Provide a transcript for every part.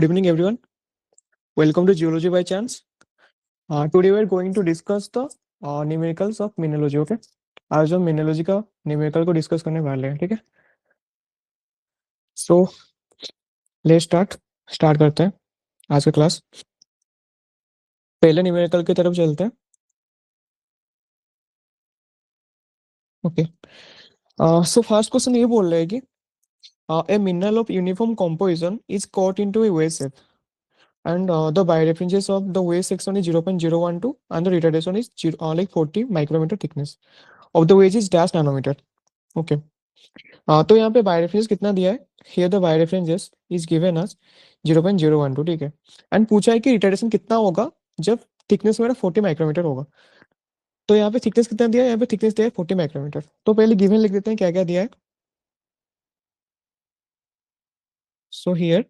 Good evening, everyone. Welcome to Geology by Chance. Today we are going to discuss the numericals of mineralogy. Okay, आज हम mineralogy का numerical को discuss करने वाले हैं, ठीक है? So let's start करते हैं आज का क्लास. पहले numerical की तरफ चलते हैं. Okay. So first question ये बोल रहा है कि a mineral of uniform composition is cut into a wave shape, and the birefringence of the wave section is 0.012 and the retardation is 40 micrometer thickness of the wedge is dash nanometer. Okay. तो यहाँ पे by reference कितना दिया है? Here the by reference is given अस 0.012, ठीक है. एंड पूछा है कि रिटार्डेशन कितना होगा जब थिकनेस मेरा 40 माइक्रोमीटर होगा. तो यहाँ पे थिकनेस कितना दिया है? यहाँ पे थिकनेस दिया है 40 माइक्रोमीटर. तो पहले गिवन लिख देते हैं क्या क्या दिया है. So here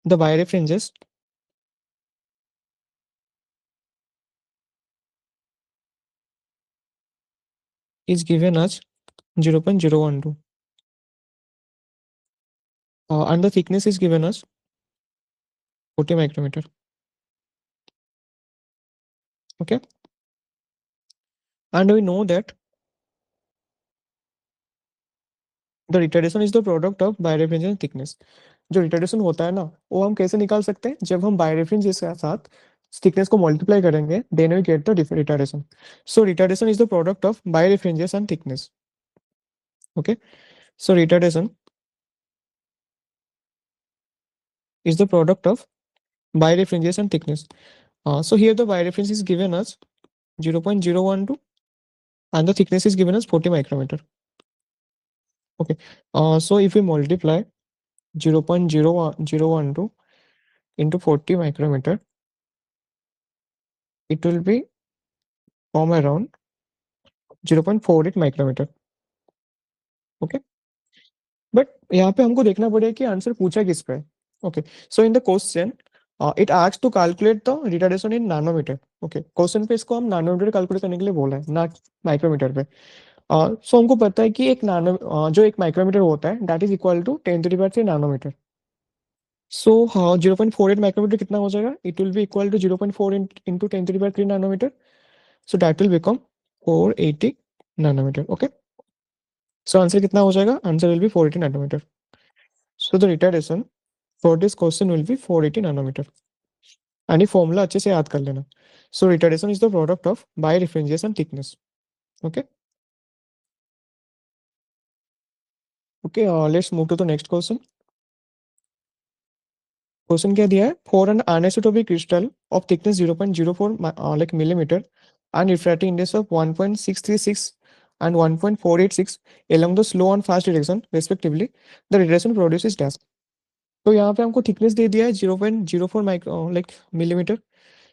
the by reference is given as 0.012 and the thickness is given as 40 micrometer. Okay, and we know that the retardation is the product of birefringence and thickness. जो रिटार्डेशन होता है ना, वो हम कैसे निकाल सकते हैं? जब हम बायरेफरेंस के साथ थिकनेस को मल्टीप्लाई करेंगे, then we get the retardation. So retardation is the product of birefringence and thickness. Okay, so retardation is the product of birefringence and thickness. So here the birefringence is given as 0.012 and the thickness is given as 40 micrometer. Okay, so if we multiply 0.012 into 40 micrometer, it will be form around 0.48 micrometer. Okay, but यहाँ पे हमको देखना पड़ेगा कि answer पूछा किस पे. Okay, so in the question it asks to calculate the retardation in nanometer. Okay, question पे इसको हम नैनोमीटर कैलकुलेट करने के लिए बोला है, ना माइक्रोमीटर पे. सो हमको पता है कि एक नानो जो एक माइक्रोमीटर होता है that is equal to 10⁻³ nanometre. So 0.48 micrometre कितना हो जाएगा? It will be equal to 0.4 into 10⁻³ nanometre. So that will become 480 nanometre. Okay, so answer कितना हो जाएगा? Answer will be 480 nanometre. So the retardation for this question will be 480 nanometre. And ये formula अच्छे से याद कर लेना. So retardation is the product of birefringence and thickness. Okay okay, let's move to the next question. Question क्या दिया है? For an anisotropic crystal of thickness 0.04 like millimetre and refractive index of 1.636 and 1.486 along the slow and fast direction respectively, the radiation produced is dash. तो यहाँ पे हमको thickness दे दिया है 0.04 micro like millimetre.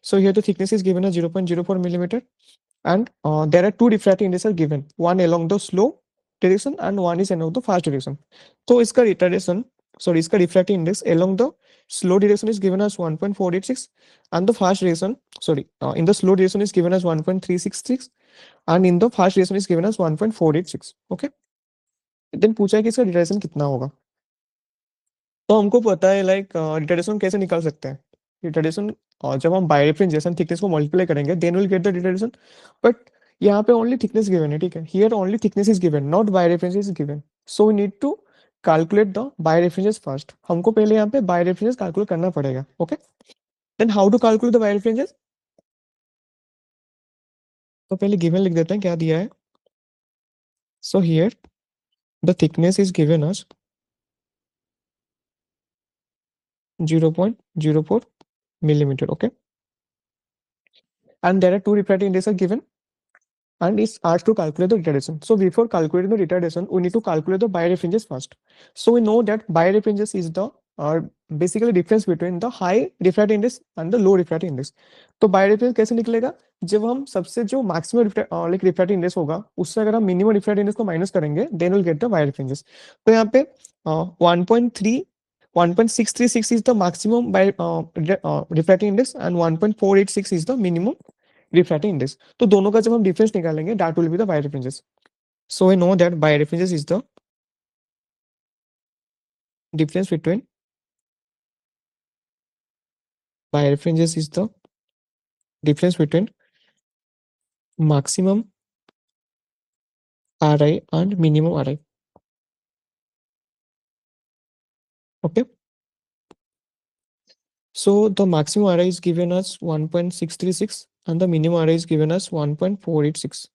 So here the thickness is given as 0.04 millimeter and there are two diffractive indices are given, one along the slow direction and one is along the fast direction. तो इसका retardation, sorry, इसका refractive index along the slow direction is given as 1.486 and the fast direction, sorry, in the slow direction is given as 1.366 and in the fast direction is given as 1.486. Okay, then पूछा है कि इसका retardation कितना होगा. तो हमको पता है लाइक रिटार्डेशन कैसे निकाल सकते हैं. रिटार्डेशन जब हम बायरेफरेंस जैसे थिकनेस को मल्टीप्लाई करेंगे then will get the retardation. But यहाँ पे ओनली थिकनेस गिवन है, ठीक है. Here only thickness is given, not birefringence is given. So we need to calculate the birefringence first. हमको पहले यहाँ पे बायरेफरेंस कैलकुलेट करना पड़ेगा. Okay, then how to calculate the birefringence. तो पहले गिवन लिख देते हैं क्या दिया है. So here the thickness is given as 0.04 millimeter. Okay, and there are two refractive indices are given and it's asked to calculate the retardation. So before calculating the retardation, we need to calculate the birefringence first. So we know that birefringence is the basically difference between the high refractive index and the low refractive index. तो birefringence कैसे निकलेगा? जब हम सबसे जो maximum like refractive index होगा उससे अगर हम मिनिमम रिफ्रैक्टिव इंडेक्स को माइनस करेंगे then will get the birefringence. तो यहाँ पे 1.636 is the maximum by refractive index and 1.486 is the minimum refractive index. तो दोनों का जब हम डिफरेंस निकालेंगे that will be the birefringence. So we know that birefringence is the difference between birefringence is the difference between maximum Ri and minimum Ri. Okay. So the maximum Ri is given as 1.636 and the minimum Ri is given as 1.486.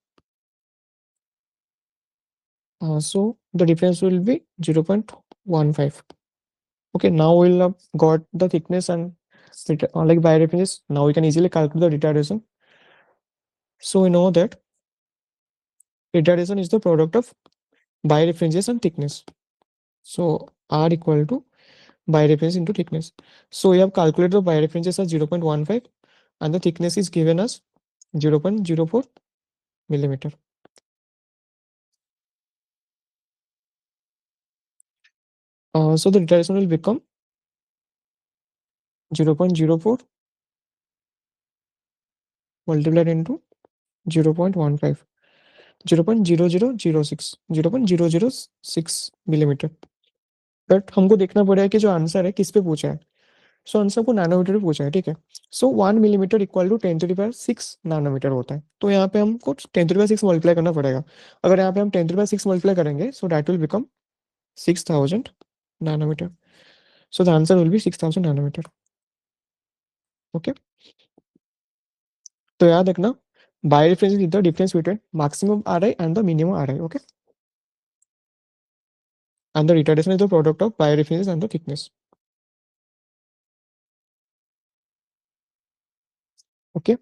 So the difference will be 0.15. Okay, now we'll have got the thickness and like bireferences. Now we can easily calculate the retardation. So we know that retardation is the product of bireferences and thickness. So R equal to bireference into thickness. So we have calculated the bireferences as 0.15 and the thickness is given as 0.04 millimeter. So the retardation will become 0.04 multiplied into 0.15, 0.0006, 0.006 millimeter. But हमको देखना पड़ेगा कि जो answer है किस पे पूछा है. सो आंसर को नैनोमीटर पे पूछा है. ठीक है. सो 1 मिलीमीटर इक्वल टू 10⁻6 नैनोमीटर होता है. तो यहाँ पे हमको 10⁻6 मल्टीप्लाई करना पड़ेगा. अगर यहाँ पे हम 10⁻6 मल्टीप्लाई करेंगे so that will become 6000 nanometre. So the answer will be 6000 nanometre. Okay. तो याद रखना birefringence is the difference between maximum RI and the minimum RI. Okay. And the retardation is the product of biodifferences and the thickness. Okay.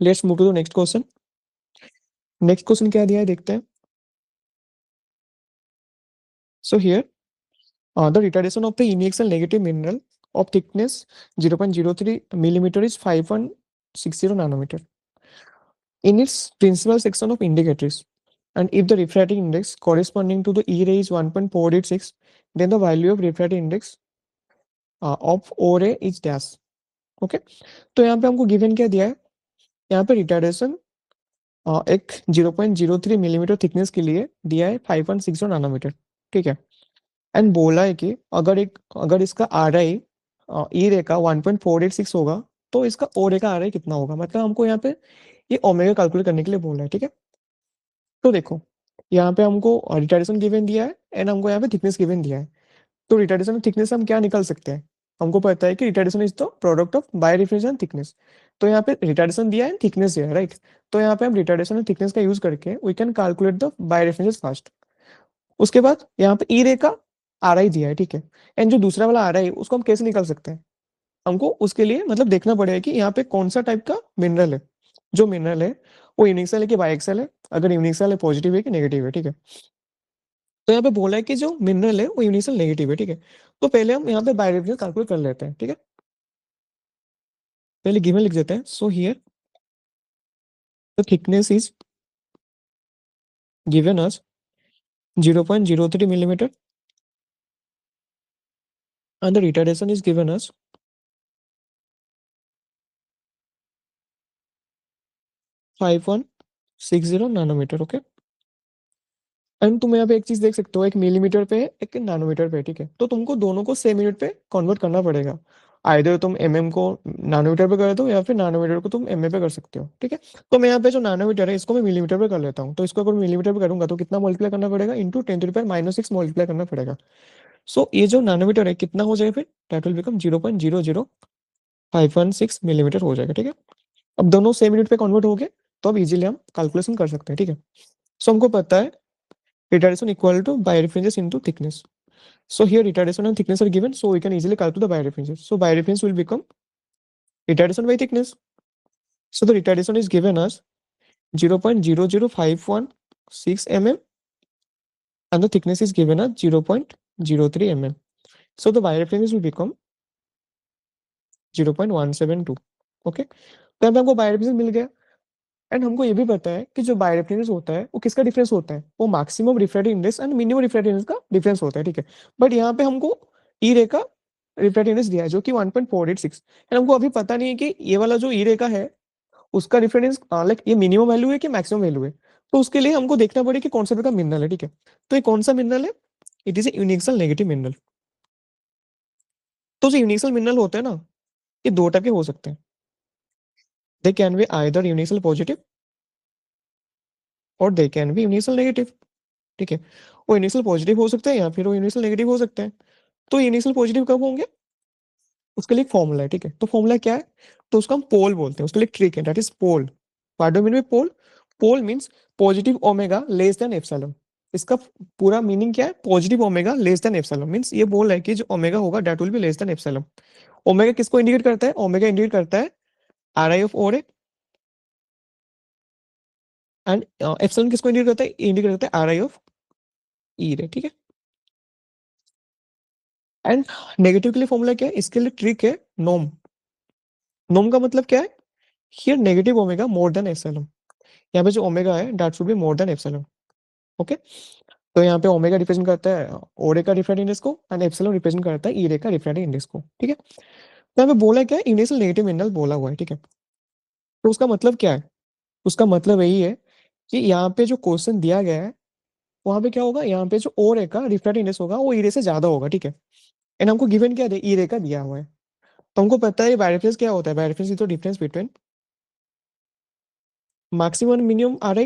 Let's move to the next question. Next question क्या दिया है देखते हैं. So here, the retardation of the uniaxial negative mineral of thickness 0.03 millimeter is 5.60 nanometer in its principal section of indicatrix. And if the refractive index corresponding to the E ray is 1.486, then the value of refractive index of O ray is dash. Okay. तो यहाँ पे हमको given क्या दिया है. यहाँ पे retardation एक 0.03 मिलीमीटर थिकनेस के लिए दिया है 5.60 नैनोमीटर. ठीक है. एंड बोला है कि अगर इसका आर आई ई रे का 1.486 होगा तो इसका ओ रे का आर आई कितना होगा. मतलब हमको यहाँ पे ये ओमेगा कैलकुलेट करने के लिए बोला है. ठीक है. तो देखो यहाँ पे हमको रिटार्डेशन गिवन दिया है एंड हमको यहाँ पे थिकनेस गिवन दिया है. तो रिटार्डेशन और थिकनेस हम क्या निकाल सकते हैं. हमको पता है कि retardation is the product of birefringence and thickness. तो यहाँ पे रिटार्डेशन दिया है थिकनेस दिया है. राइट. तो यहाँ पे हम रिटार्डेशन और थिकनेस का यूज करके we can calculate the birefringence fast. उसके बाद यहाँ पे ई रे का आर आई दिया है. ठीक है. एंड जो दूसरा वाला आर आई उसको हम कैसे निकाल सकते हैं. हमको उसके लिए मतलब देखना पड़ेगा कि यहाँ पे कौन सा टाइप का मिनरल है. जो मिनरल है वो यूनिक्सल है कि बाइक्सल है. अगर यूनिक्सल है पॉजिटिव है कि नेगेटिव है. ठीक है. तो यहाँ पे बोला है कि जो मिनरल है वो यूनिक्सल नेगेटिव है. ठीक है. तो पहले हम यहाँ पे बायोडिफरेंस कैलकुलेट कर लेते हैं. ठीक है. पहले गिवन लिख देते हैं. So here the thickness is given as 0.03 millimeter and the retardation is given as 5.60 nanometer. Okay. And तुम यहाँ पे एक चीज देख सकते हो एक मिलीमीटर पे है एक नैनोमीटर पे. ठीक है. तो तुमको दोनों को सेम यूनिट पे कन्वर्ट करना पड़ेगा. आइदर तुम एमएम को नैनोमीटर पे कर दो या फिर नैनोमीटर को तुम एमए पे कर सकते हो. ठीक है. तो मैं यहाँ पे जो नैनोमीटर है इसको मैं मिलीमीटर पे कर लेता हूँ. तो इसको अगर मिलीमीटर पे करूंगा तो कितना मल्टीप्लाई करना पड़ेगा इंटू 10⁻⁻6 मल्टीप्लाई करना पड़ेगा. सो ये जो नैनोमीटर है कितना हो जाएगा फिर दैट विल बिकम 0.00516 मिलीमीटर हो जाएगा. ठीक है. अब दोनों सेम यूनिट पे कन्वर्ट हो गए तो अब इजीली हम कैलकुलेशन कर सकते हैं. ठीक है. सो हमको पता है retardation equal to biodifferences into thickness. So here retardation and thickness are given, so we can easily calculate the biodifferences. So biodifference will become retardation by thickness. So the retardation is given as 0.00516 mm and the thickness is given as 0.03 mm. So the biodifference will become 0.172. Okay. तो यहाँ पे हमको बायोडिफरेंस मिल गया. And हमको ये भी पता है कि जो बायोडिफरेंस होता है वो किसका डिफरेंस होता है. वो maximum refractive index and minimum refractive index का डिफरेंस होता है. ठीक है. बट यहाँ पे हमको ई रे का रिफ्रैक्टिव इंडेक्स दिया है जो कि 1.486. एंड हमको अभी पता नहीं है कि ये वाला जो ई रे का है उसका रिफ्रैक्टिव लाइक ये मिनिमम वैल्यू है कि मैक्सिमम वैल्यू है. तो उसके लिए हमको देखना पड़ेगा कि कौन सा का मिनरल है. ठीक है. तो ये कौन सा मिनरल है. It is a uniaxial negative mineral. तो जो यूनिवर्सल मिनरल होते हैं ना, ये दो टाइप के हो सकते हैं। They can be either universal positive और they can be universal negative. ठीक है, वो यूनिवर्सल पॉजिटिव हो सकते हैं या फिर वो यूनिवर्सल नेगेटिव हो सकते हैं। तो यूनिवर्सल पॉजिटिव कब होंगे, उसके लिए एक फॉर्मूला है। ठीक है, तो फॉर्मूला क्या है, तो उसको हम पोल बोलते हैं, उसके लिए ट्रिक है, that is pole. What do mean by pole? Pole means positive omega less than epsilon. इसका पूरा मीनिंग क्या है, positive omega less than epsilon means ये बोल है कि जो ओमेगा होगा that will be less than epsilon. Omega किसको इंडिकेट करता है, ओमेगा इंडिकेट करता है आर आई ऑफ ओ रे, एंड एप्सिलॉन किसको इंडिकेट करता है, इंडिकेट करता है आर आई ऑफ ई रे। ठीक है, एंड नेगेटिव के लिए फॉर्मूला क्या है, इसके लिए ट्रिक है नोम। नोम का मतलब क्या है, here negative omega more than epsilon. यहाँ पे जो ओमेगा है that should be more than epsilon. Okay, तो यहाँ पे ओमेगा रिप्रेजेंट करता है ओ रे का रिफ्रैक्टिव इंडेक्स को, एंड एप्सिलॉन रिप्रेजेंट करता है ई रे का रिफ्रैक्टिव इंडेक्स को। ठीक है, तो यहाँ पे बोला क्या है, इनिशियल नेगेटिव मिनरल बोला हुआ है। ठीक है, तो उसका मतलब क्या है, उसका मतलब यही है कि यहाँ पे जो क्वेश्चन दिया गया है वहां पे क्या होगा, यहाँ पे जो ओ रे का रिफ्रैक्टिव इंडेक्स होगा वो ई रे से ज्यादा होगा। ठीक है, एंड हमको गिवन क्या है, ई रे का दिया हुआ है। तो हमको पता है बाय रेफरेंस क्या होता है, by reference is the difference between maximum minimum Ri,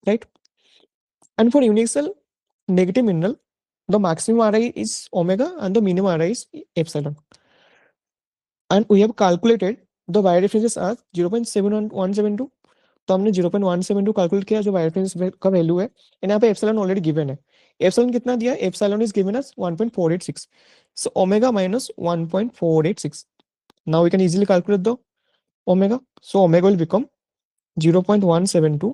right? And for universal negative mineral, the maximum Ri is omega and the minimum Ri is epsilon. And we have calculated the biodifferences as 0.7172। तो हमने 0.172 calculate किया जो बायोडिफरेंस का value है, and यहाँ पे epsilon already given है। Epsilon कितना दिया है, epsilon is given as 1.486, so omega minus 1.486। Now we can easily calculate the omega, so omega will become 0.172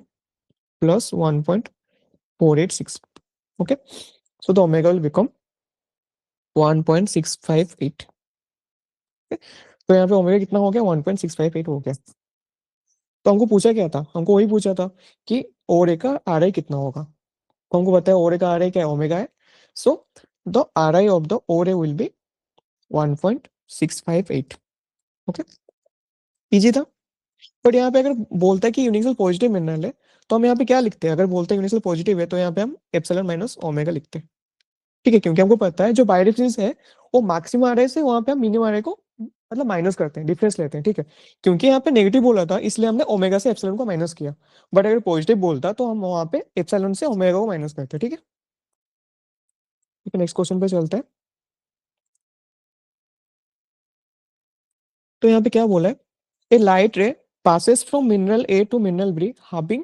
plus 1.486। okay, so the omega will become 1.658। तो यहाँ पे ओमेगा कितना हो गया, 1.658 हो गया। तो हमको पूछा क्या था, हमको वही पूछा था कि ओ रे का आर आई कितना होगा। तो हमको पता है ओ रे का आर आई क्या है, ओमेगा है। So the R I of the O ray will be 1.658। Okay, easy था। बट यहाँ पे अगर बोलता है कि यूनिवर्सल पॉजिटिव मिनरल है, तो हम यहाँ पे क्या लिखते हैं, अगर बोलते हैं यूनिवर्सल पॉजिटिव है तो यहाँ पे हम एप्सिलॉन माइनस ओमेगा लिखते हैं। ठीक है, क्योंकि हमको पता है जो बायोडिफरेंस है वो मैक्सिमम आ रहे से वहां पे हम मिनिमम आ रहे को मतलब माइनस करते हैं, डिफरेंस लेते हैं। ठीक है, क्योंकि यहाँ पे नेगेटिव बोला था इसलिए हमने ओमेगा से एप्सिलॉन को माइनस किया। बट अगर पॉजिटिव बोलता तो हम वहां पे एप्सिलॉन से ओमेगा को माइनस करते हैं। ठीक है, नेक्स्ट क्वेश्चन पे चलते हैं। तो यहाँ पे क्या बोला है, ए लाइट रे passes from mineral A to mineral B having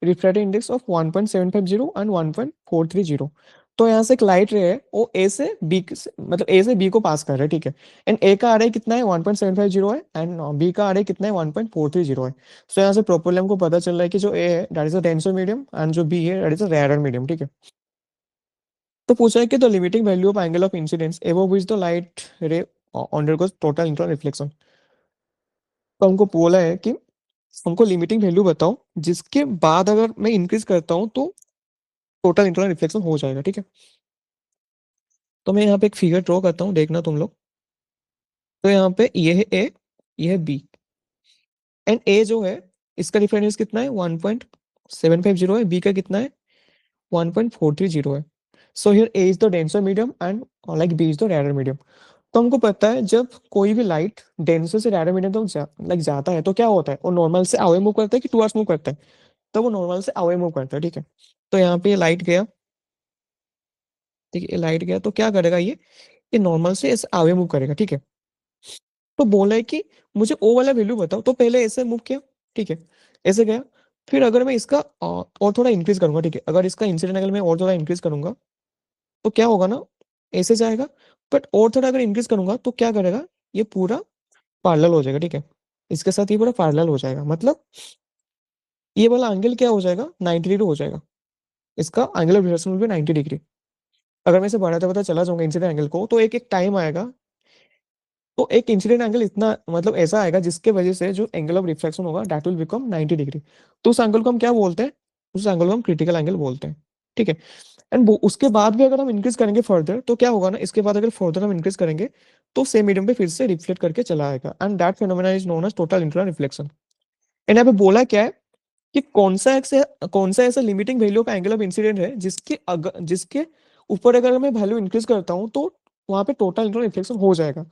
refractive index of 1.750 and 1.430। तो यहाँ से एक लाइट रे है वो ए से बी मतलब ए से बी को पास कर रहा है। ठीक है, एंड ए का आर कितना है 1.750 है, एंड बी का आर कितना है 1.430 है। सो यहाँ से प्रॉपर्ली हमको पता चल रहा है कि जो ए है that is a denser medium and जो बी है that is a rare medium. ठीक है, तो पूछा है कि the limiting value of angle of incidence above which the light ray undergoes total internal reflection. तो हमको बोला है कि हमको लिमिटिंग वैल्यू बताओ जिसके बाद अगर मैं इंक्रीज करता हूँ तो टोटल इंटरनल रिफ्लेक्शन हो जाएगा। ठीक है, तो मैं यहाँ पे एक फिगर ड्रॉ करता हूँ, देखना तुम लोग। तो यहाँ पे ये है ए, ये है बी, एंड ए जो है इसका डिफरेंस कितना है 1.750 है, बी का कितना है 1.430 है। So here A is the denser medium and like B is the rare medium. तो हमको पता है जब कोई भी लाइट डेंसर से रेयर मीडियम तक लाइक जाता है तो क्या होता है, वो नॉर्मल से अवे मूव करता है कि टुवर्ड्स मूव करता है, तो वो नॉर्मल से अवे मूव करता है। ठीक है, तो यहाँ पे ये लाइट गया, ठीक है, ये लाइट गया तो क्या करेगा ये नॉर्मल से ऐसे अवे मूव करेगा। ठीक है, तो बोला है कि मुझे ओ वाला वैल्यू बताओ, तो पहले ऐसे मूव किया। ठीक है, ऐसे गया, फिर अगर मैं इसका और थोड़ा इंक्रीज करूंगा, ठीक है, अगर इसका इंसिडेंट एंगल मैं और थोड़ा इंक्रीज करूंगा तो क्या होगा ना, ऐसे जाएगा। बट और थोड़ा अगर इंक्रीज करूंगा तो क्या करेगा, ये पूरा पैरेलल हो जाएगा। ठीक है, इसके साथ ये पूरा पैरेलल हो जाएगा, मतलब ये वाला एंगल क्या हो जाएगा 90 डिग्री हो जाएगा, इसका angle of reflection will be 90 degree. अगर मैं इसे बढ़ाते बढ़ाते चला जाऊंगा इंसिडेंट एंगल को तो एक एक टाइम आएगा, तो एक इंसिडेंट एंगल इतना मतलब ऐसा आएगा जिसके वजह से जो एंगल ऑफ रिफ्लेक्शन होगा दैट विल बिकम 90 डिग्री। तो उस एंगल को हम क्या बोलते हैं, उस एंगल को हम क्रिटिकल एंगल बोलते हैं। ठीक है, एंड उसके बाद भी अगर हम इंक्रीज करेंगे फर्दर तो क्या होगा ना, इसके बाद अगर फर्दर हम इंक्रीज करेंगे तो सेम मीडियम पे फिर से रिफ्लेक्ट करके चला आएगा, and that phenomena is known as total internal reflection. And यहाँ पे बोला क्या है कि कौन सा ऐसा limiting value of angle of incident है जिसके ऊपर अगर मैं वैल्यू इंक्रीज करता हूँ तो वहां पे टोटल इंटरनल रिफ्लेक्शन हो जाएगा।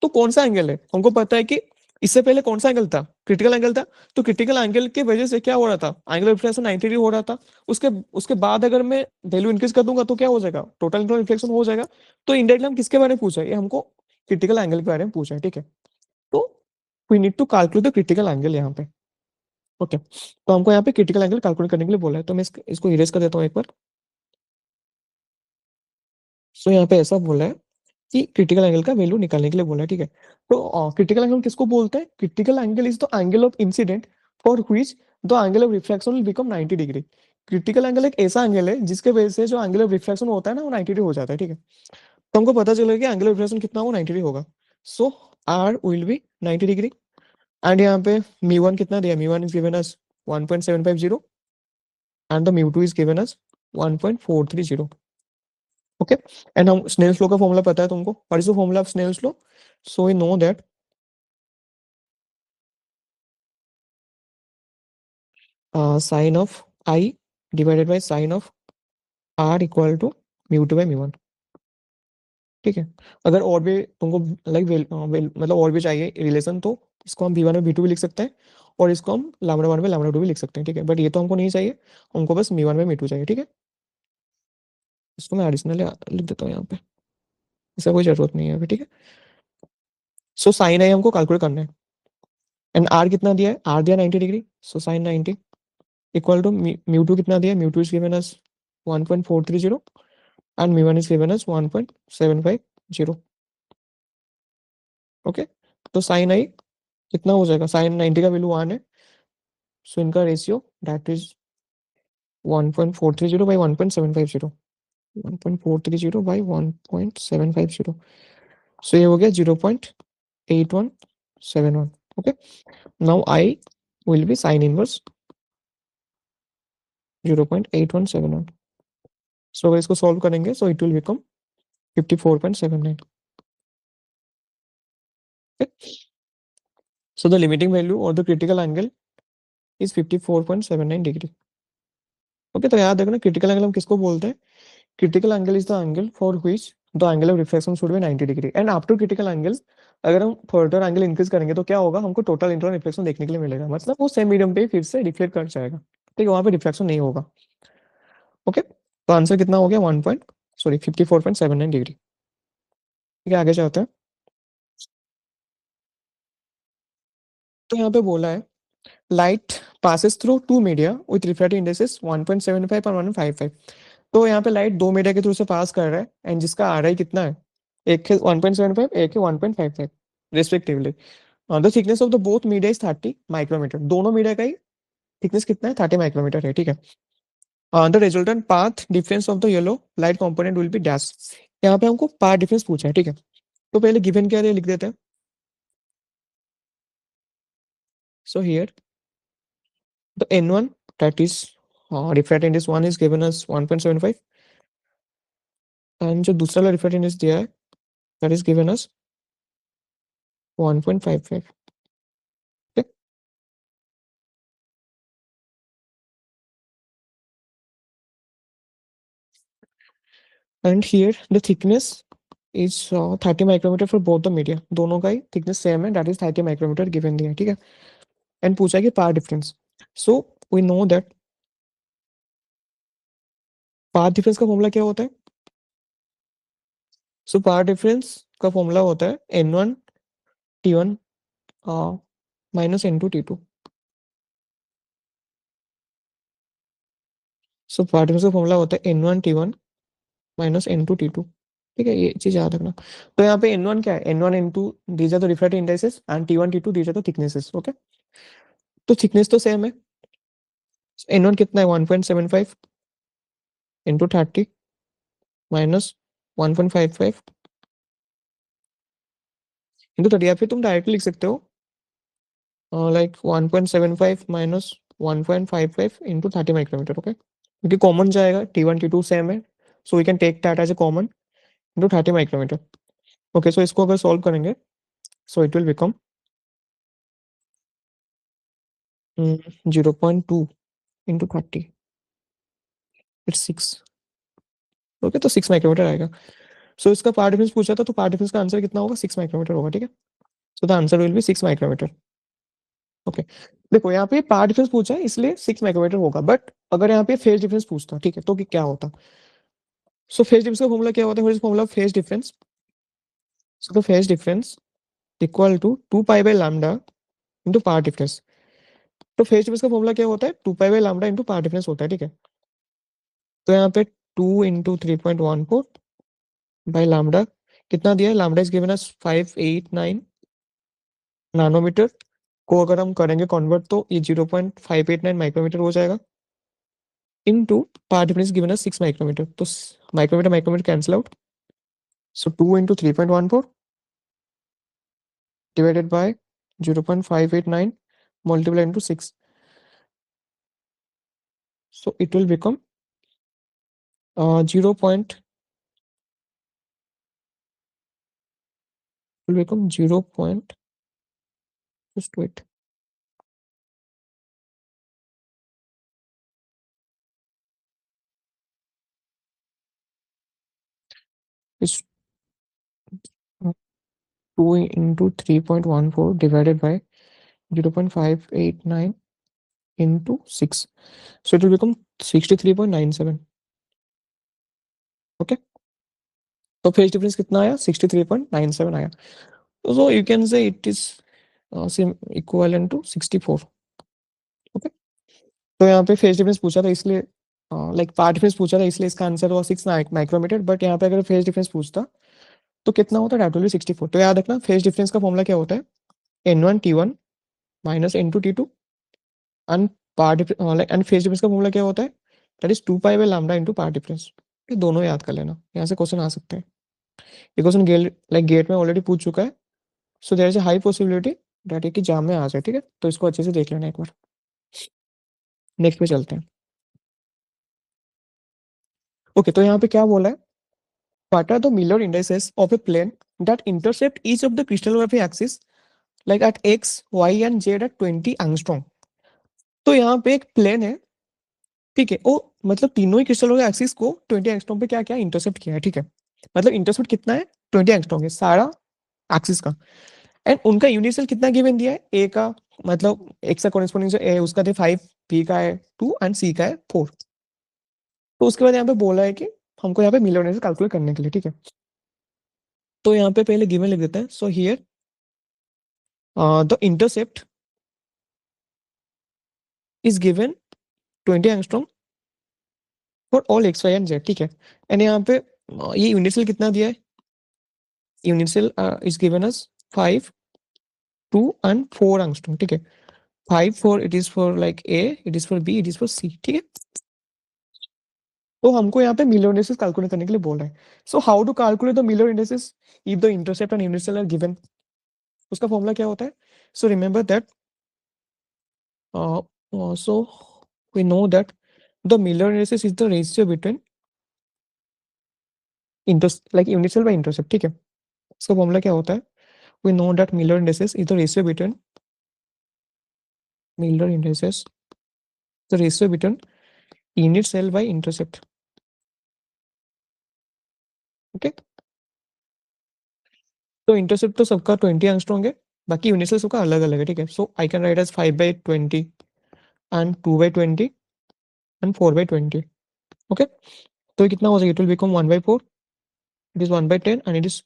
तो कौन सा एंगल है, हमको पता है कि इससे पहले कौन सा एंगल था, क्रिटिकल एंगल था। तो क्रिटिकल एंगल की वजह से क्या हो रहा था, एंगल रिफ्लेक्शन 90 डिग्री हो रहा था। उसके उसके बाद अगर मैं वैल्यू इंक्रीज कर दूंगा तो क्या हो जाएगा, टोटल इंटरनल रिफ्लेक्शन हो जाएगा। तो इंडायरेक्टली हम किसके बारे में पूछा है, ये हमको क्रिटिकल एंगल के बारे में पूछा है, ठीक है। तो we need to calculate the critical angle यहाँ पे। ओके, तो हमको यहाँ पे क्रिटिकल एंगल कैलकुलेट करने के लिए बोला है, तो मैं इसको इरेज कर देता हूँ एक बार। सो यहाँ पे ऐसा बोला है कि क्रिटिकल एंगल का वैल्यू निकालने के लिए बोला है, ठीक है। तो क्रिटिकल एंगल किसको बोलते हैं, critical angle is the angle of incident for which the angle of refraction will become 90 degree. Critical angle एक ऐसा एंगल है जिसके वजह से जो एंगल ऑफ रिफ्रैक्शन होता है ना वो 90 डिग्री हो जाता है, ठीक है। तो हमको पता चलेगा कि एंगल ऑफ रिफ्रैक्शन कितना हो, 90 डिग्री होगा। So R will be 90 degree. And यहाँ पे μ1 कितना दिया, μ1 is given as 1.750 and the μ2 is given as 1.430। Okay, and हम स्नेल्स लॉ का फॉर्मूला पता है तुमको, what is the formula of Snell's law. So we know that sine of I divided by sine of R equal to μ2 by μ1, ठीक है। अगर और भी तुमको लाइक मतलब और भी चाहिए रिलेशन, तो इसको हम v1 में v2 भी लिख सकते हैं, और इसको हम λ1 में λ2 भी लिख सकते हैं, ठीक है। बट ये तो हमको नहीं चाहिए, हमको बस μ1 में μ2 चाहिए, ठीक है। इसको मैं एडिशनली लिख देता हूँ यहाँ पे, इसका कोई जरूरत नहीं है अभी, ठीक है। सो साइन आई हमको कैलकुलेट करना है, एंड आर कितना दिया है, आर दिया 90 degree, so sine 90 equal to μ2 कितना दिया, μ2 is given as 1.430 and μ1 is given as 1.750। Okay, तो साइन आई कितना हो जाएगा, साइन 90 का वैल्यू 1 है, सो इनका ratio that is 1.430 by 1.750, 1.430 by 1.750। सो ये हो गया 0.8171। Okay, now I will be sine inverse 0.8171। सो अगर इसको सॉल्व करेंगे so it will become 54.79। So the limiting value or the critical angle is 54.79 degree. Okay, तो याद रखना क्रिटिकल एंगल हम किसको बोलते हैं, critical angle is the angle for which the angle of reflection should be 90 degree. And after critical angle अगर हम further angle increase करेंगे तो क्या होगा, हमको टोटल इंटरनल रिफ्लेक्शन देखने के लिए मिलेगा, मतलब वो सेम मीडियम पे फिर से रिफ्लेक्ट कर जाएगा, ठीक है, वहां पे रिफ्लेक्शन नहीं होगा। ओके, तो आंसर कितना हो गया, 54.79 डिग्री। ठीक है, आगे चलते हैं। तो यहाँ पे बोला है light passes through two media with refractive indexes 1.75 और 1.55। तो यहाँ पे लाइट दो मीडिया के थ्रू से पास कर रहा है, एंड जिसका आर आई कितना है, एक है 1.75, एक है 1.55 respectively. The thickness of the both media is 30 micrometer, दोनों मीडिया का ही थिकनेस कितना है, 30 माइक्रोमीटर है, ठीक है। The resultant path difference of the yellow light component will be dash. यहाँ पे हमको पाथ डिफरेंस पूछा है, ठीक है। तो पहले गिवन क्या है लिख देते हैं। So here the n1 that is refractive index 1 is given as 1.75, and जो दूसरा वाला रिफ्रैक्टिव इंडेक्स दिया है that is given as 1.55। And here the thickness is 30 micrometer for both the media, दोनों का ही थिकनेस सेम है, दैट इज 30 माइक्रोमीटर गिवन दिया है, ठीक है। एंड पूछा है कि path difference. So we know that path difference का फॉर्मूला क्या होता है। सो पाथ डिफरेंस का फॉर्मूला होता है n1 t1 minus n2 t2। सो पाथ डिफरेंस का फॉर्मूला होता है n1 t1 minus n2 t2, ठीक है, ये चीज याद रखना। तो यहाँ पे n1 क्या है, n1 n2 these are the refractive indexes and t1 t2 these are the thicknesses. Okay, तो थिकनेस तो सेम है, n1 कितना है 1.75 इंटू 30 माइनस 1.55 इंटू 30, या फिर तुम डायरेक्टली लिख सकते हो like 1.75 minus 1.55 into 30 micrometre. Okay, क्योंकि कॉमन जाएगा, t1 t2 सेम है, so we can take that as a common into 30 micrometre. Okay, so इसको अगर सॉल्व करेंगे so it will become 0.2 into 30, it's 6। Okay, तो 6 माइक्रोमीटर आएगा। सो इसका पार्ट डिफरेंस पूछा था, तो पार्ट डिफरेंस का आंसर कितना होगा, 6 माइक्रोमीटर होगा, ठीक है। So the answer will be 6 micrometer. Okay, देखो यहाँ पे पार्ट डिफरेंस पूछा है इसलिए 6 माइक्रोमीटर होगा, बट अगर यहाँ पे फेज डिफरेंस पूछता, ठीक है, तो क्या होता। सो फेज डिफरेंस का फॉर्मूला क्या होता है, formula phase difference. So the phase difference equal to 2 pi by lambda into part difference. तो फेज डिफरेंस का फॉर्मूला क्या होता है, 2 pi by lambda into part difference होता है, ठीक है। तो यहाँ पे 2 × 3.14 बाय लैम्डा कितना दिया है, lambda is given as 589 nanometer. को अगर हम करेंगे कन्वर्ट तो ये 0.589 माइक्रोमीटर हो जाएगा, into part difference given as 6 micrometer. तो माइक्रोमीटर माइक्रोमीटर कैंसिल आउट। सो 2 × 3.14 divided by 0.589 multiplied into 6. So it will become 0. Will become 0. Just wait. It's 2 into 3.14 divided by 0.589 into 6. So it will become 63.97. Okay. तो phase difference कितना आया, 63.97 आया। So you can say it is equivalent to 64. Okay, तो यहाँ पे phase difference पूछा था इसलिए, लाइक पार्ट डिफरेंस पूछा था इसलिए इसका आंसर हुआ 6 माइक्रोमीटर, बट यहाँ पे अगर फेज डिफरेंस पूछता तो कितना होता है, डेट विल बी 64। तो याद रखना फेज डिफरेंस का फॉर्मूला क्या होता है, N1 T1 minus N2 T2 and part and phase difference का फॉर्मूला क्या होता है, that is 2 pi by lambda into part difference. ये दोनों याद कर लेना, यहाँ से क्वेश्चन आ सकते हैं। ये क्वेश्चन गेट में ऑलरेडी पूछ चुका है, so there is a high possibility that एक एग्जाम में आ जाए, ठीक है। तो इसको अच्छे से देख लेना एक बार। नेक्स्ट पे चलते हैं। ओके, तो यहाँ पे क्या बोला है, what are the Miller indices of a plane that intercept each of the crystallography axis like at x, y and z at 20 angstrom। तो यहाँ पे एक प्लेन है, ठीक है, वो मतलब तीनों ही क्रिस्टलोग्राफी एक्सिस को 20 एंगस्ट्रॉम पे क्या क्या इंटरसेप्ट किया है, ठीक है। मतलब इंटरसेप्ट कितना है, 20 एंगस्ट्रॉम है सारा एक्सिस का। एंड उनका यूनिट सेल कितना गिवन दिया है, ए का, मतलब एक्स का कॉरेस्पॉन्डिंग जो ए उसका थे 5, बी का है 2 एंड सी का है 4। तो उसके बाद यहाँ पे बोला है कि हमको यहाँ पे मिलर इंडेक्स कैलकुलेट करने के लिए, ठीक है। तो यहाँ पे पहले गिवन लिख देते हैं। So here the intercept is given 20 angstrom for all X Y and Z, ठीक है। एंड यहाँ पे ये यूनिट सेल कितना दिया है, unit cell is given as 5, 2 and 4 angstrom, ठीक है। 5 4 it is for like A, it is for B, it is for C, ठीक है। तो हमको यहाँ पे मिलर इंडेक्सेस कैलकुलेट करने के लिए बोल रहा है। So how to calculate the Miller indexes if the intercept and unit cell are given. उसका फॉर्मूला क्या होता है, so remember that, so we know that the Miller indexes is the ratio between like unit cell by intercept, ठीक है। इसका formula क्या होता है, we know that Miller indices is the ratio between Miller indices the ratio between unit cell by intercept, okay। तो intercept तो सबका 20 angstrom है, बाकी यूनिट सेल सबका अलग अलग है, ठीक है। So I can write as 5/20 and 2/20 and 4/20, okay. तो ये कितना हो जाएगा, it will become 1/4, it is 1/10 and it is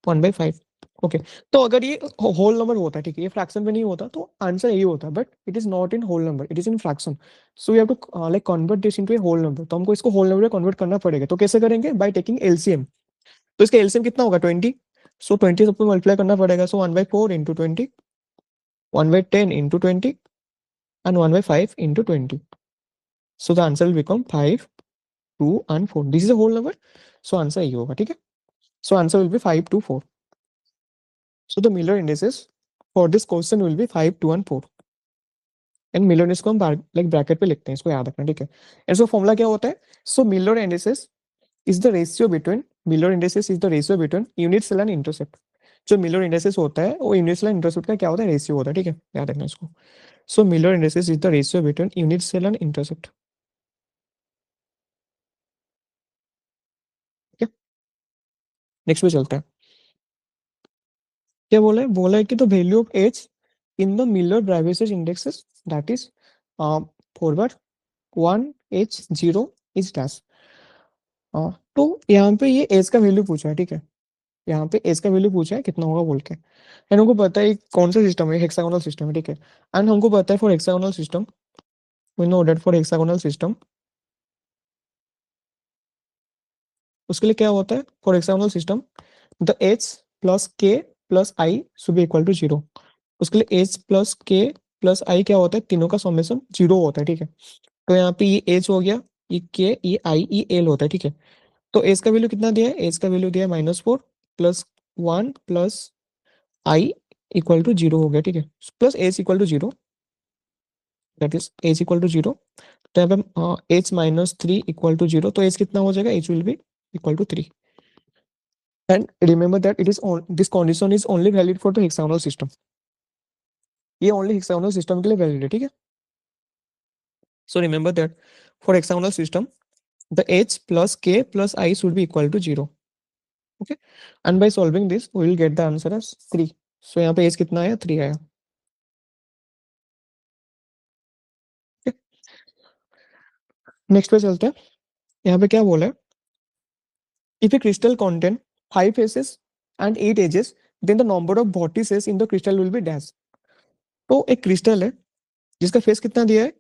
1/5, okay. तो अगर ये होल नंबर होता है, ठीक है, ये फ्रैक्शन में नहीं होता तो आंसर यही होता है, but it is not in whole number, it is in fraction. So we have to like convert this into a whole number. तो हमको इसको होल नंबर में कन्वर्ट करना पड़ेगा, तो कैसे करेंगे, बाय टेकिंग एलसीएम। तो इसका एलसीएम कितना होगा, 20। सो 20 सबको मल्टीप्लाई करना पड़ेगा। सो 1/4 into 20, 1/10 into 20 and 1/5 into 20। So the answer will become 5, 2 and 4। This is a whole number, so answer यही होगा, ठीक है। So answer will be 5, 2, 4। So the Miller indices for this question will be 5, 2 and 4। And Miller indices को हम like bracket पे लिखते हैं, इसको याद रखना, ठीक है। एंड सो फॉर्मूला क्या होता है, so Miller indices is the ratio between, Miller indices is the ratio between unit cell and intercept. जो मिलर इंडिसेस होता है वो यूनिट सेल एंड इंटरसेप्ट का क्या होता है, रेशियो होता है, ठीक है, याद रखना इसको। So Miller indices is the ratio between unit cell and intercept, ठीक है। नेक्स्ट पे चलते हैं। क्या बोला है कि the value of H in the Miller Bravais indexes that is forward 1H0 is dash. तो यहाँ पे ये एज का वैल्यू पूछा है, ठीक है। यहाँ पे एज का वैल्यू पूछा है कितना होगा बोल के, एंड हमको पता है कौन सा सिस्टम है, हेक्सागोनल सिस्टम है, ठीक है। एंड हमको पता है for hexagonal system we know that for hexagonal system उसके लिए क्या होता है, for hexagonal system the H plus K plus I should be equal to zero. उसके लिए H plus K plus I क्या होता है, तीनों का समेशन जीरो होता है, ठीक है। तो यहाँ पे ये एच हो गया, ये के, ये आई, ये एल होता है, ठीक है। तो एज का वैल्यू कितना दिया है, एज का वैल्यू दिया है -4 plus 1 plus I equal to zero हो गया, ठीक है। Plus H equal to zero, that is H equal to zero. तो यहाँ पे एच -3 इक्वल टू जीरो, तो एच कितना हो जाएगा, H will be equal to 3। And remember that it is this condition is only valid for the hexagonal system, ये only hexagonal system के लिए वैलिड है, ठीक है। So remember that for hexagonal system the h plus k plus I should be equal to 0, okay, and by solving this we will get the answer as 3। so यहाँ पे h कितना आया, 3 आया, okay? नेक्स्ट पे चलते हैं। यहाँ पे क्या बोला है, if a crystal contain 5 faces and 8 edges then the number of vertices in the crystal will be dash। तो एक क्रिस्टल है जिसका फेस कितना दिया है,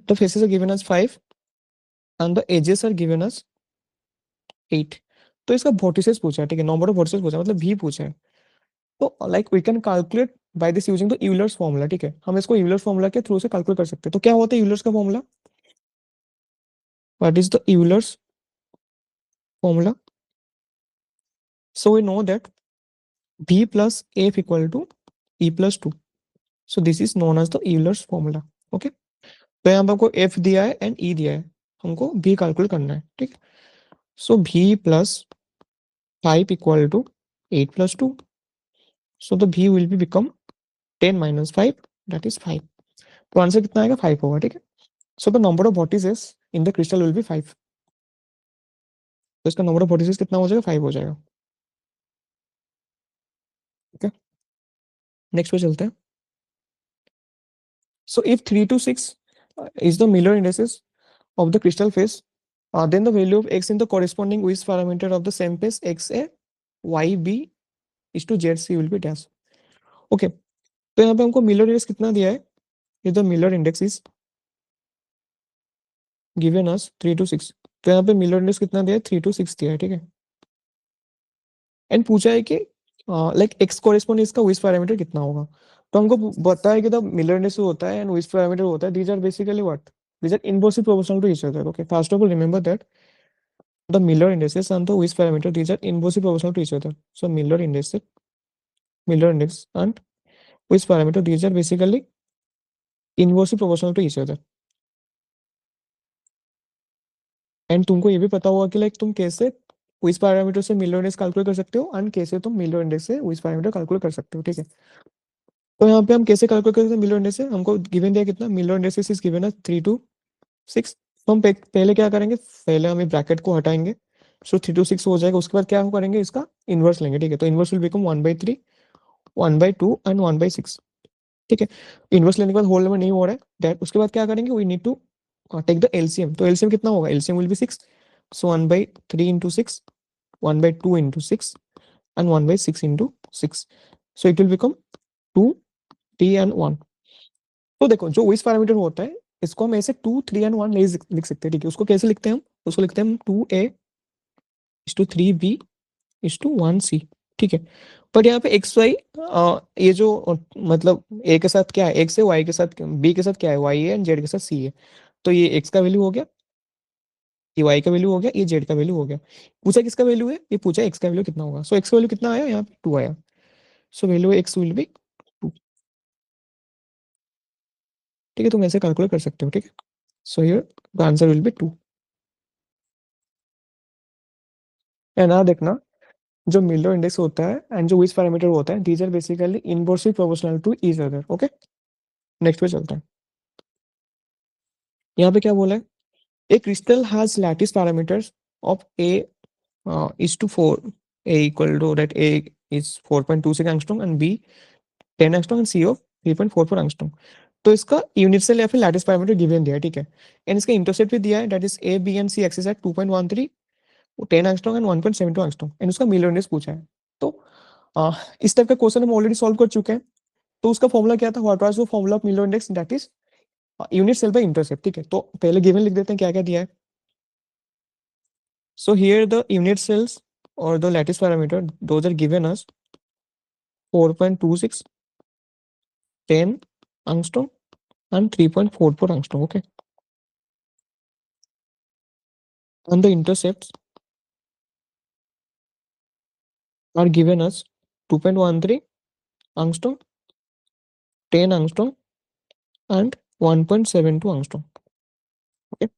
the faces are given as 5 and the edges are given as 8। तो इसका vertices पूछा है, ठीक है, नंबर ऑफ वर्टिसेस पूछा है, मतलब भी पूछा है। तो like we can calculate by this using the Euler's formula, ठीक है। हम इसको यूलर्स फॉर्मूला के थ्रू से कैलकुलेट कर सकते हैं। तो क्या होता है यूलर्स का formula, what is the Euler's formula. So we know that v plus F equal to E plus two. So this is known as the Euler's formula, okay. तो यहाँ पे हमको एफ दिया है एंड ई दिया है, हमको v कैलकुलेट करना है, ठीक है। So v plus 5 equal to 8 plus 2। So the v will be become 10 minus 5, that is 5। तो आंसर कितना आएगा, 5 होगा, ठीक है। So the number of vertices in the crystal will be 5। तो इसका नंबर ऑफ वर्टिसेस कितना हो जाएगा, 5 हो जाएगा, ठीक है। नेक्स्ट पे चलते हैं। So if 3 to 6 is the Miller indices of the crystal phase, then the value of x in the corresponding Weiss parameter of the same phase xa yb is to zc will be dash, okay। तो यहाँ पे हमको Miller index कितना दिया है, ये the Miller index is given us 3 to 6। तो यहाँ पे मिलर इंडेक्स कितना दिया है, 3 to 6 दिया है, ठीक है। एंड पूछा है कि लाइक एक्स कॉरेस्पॉन्ड इसका विस पैरामीटर कितना होगा। तो हमको पता है कि द मिलर इंडेक्स होता है एंड विस पैरामीटर होता है, these are basically what, these are inversely proportional to each other, okay. First of all remember that the Miller indexes and the Weiss parameter these are inversely proportional to each other. So Miller index and Weiss parameter these are basically inversely proportional to each other. And तुमको ये भी पता होगा कि like तुम कैसे विस parameter से मिलर इंडेक्स कैलकुलेट कर सकते हो एंड कैसे तुम मिलर इंडेक्स से विस पैरामीटर कैलकुलेट कर सकते हो, ठीक है। तो यहाँ पे हम कैसे कैलकुलेट करते हैं मिलो इंडेक्स से, हमको गिवन दिया कितना, मिलो इंडेक्स इज गिवन है 3 to 6। तो हम पहले क्या करेंगे, पहले हम ब्रैकेट को हटाएंगे। सो 3 to 6 हो जाएगा, उसके बाद क्या हम करेंगे, इसका इनवर्स लेंगे, ठीक है। तो इनवर्स विल बिकम 1/3, 1/2 एंड 1/6, ठीक है। इनवर्स लेने के बाद होल नंबर नहीं हो रहा है दैट, उसके बाद क्या करेंगे, we need to take the LCM. तो एलसीएम कितना होगा, LCM will be 6। So 1/3 into 6, 1/2 into 6 and 1/6 into 6। So it will become 2 3 and 1। तो देखो जो विस पैरामीटर होता है इसको हम ऐसे 2 3 एंड 1 नहीं लिख सकते, ठीक है। उसको कैसे लिखते हैं हम, उसको लिखते हैं हम 2a/3b/1c, ठीक है। पर यहाँ पे एक्स वाई, ये जो मतलब ए के साथ क्या है एक्स है, वाई के साथ बी के साथ क्या है वाई है, एंड जेड के साथ सी है। तो ये एक्स का वैल्यू हो गया, ये वाई का वैल्यू हो गया, ये जेड का वैल्यू हो गया। पूछा किसका वैल्यू है, ये पूछा एक्स का वैल्यू कितना होगा। सो एक्स का वैल्यू कितना आया, यहाँ पे 2 आया। So value x will be 2, ठीक है। तुम ऐसे कैलकुलेट कर सकते हो, ठीक है। So here the answer will B 2। है ना, देखना जो मिलर इंडेक्स होता है एंड जो विच पैरामीटर होता है these are basically inversely proportional to each other, okay. Next पे चलते हैं। यहाँ पे क्या बोला है, a crystal has lattice parameters of a is to 4, A equal to that A is 4.26 angstrom and B 10 angstrom and C of 3.44 angstrom. तो इसका यूनिट सेल या फिर लैटिस पैरामीटर गिवन दिया है, ठीक है, एंड इसका इंटरसेप्ट भी दिया है, that is A B and C axis at 2.13, 10 angstrom and 1.72 angstrom, and उसका मिलर इंडेक्स पूछा है। तो इस टाइप का क्वेश्चन हम ऑलरेडी सॉल्व कर चुके हैं। तो उसका फॉर्मूला क्या था, what was the formula of Miller index, that is unit cell by intercept, ठीक है। तो पहले गिवन लिख देते हैं क्या क्या दिया है। So here the unit cells और the lattice parameter those are given us 4.26, 10 angstrom and 3.44 angstrom, okay, and the intercepts are given as 2.13 angstrom, 10 angstrom and 1.72 angstrom, okay.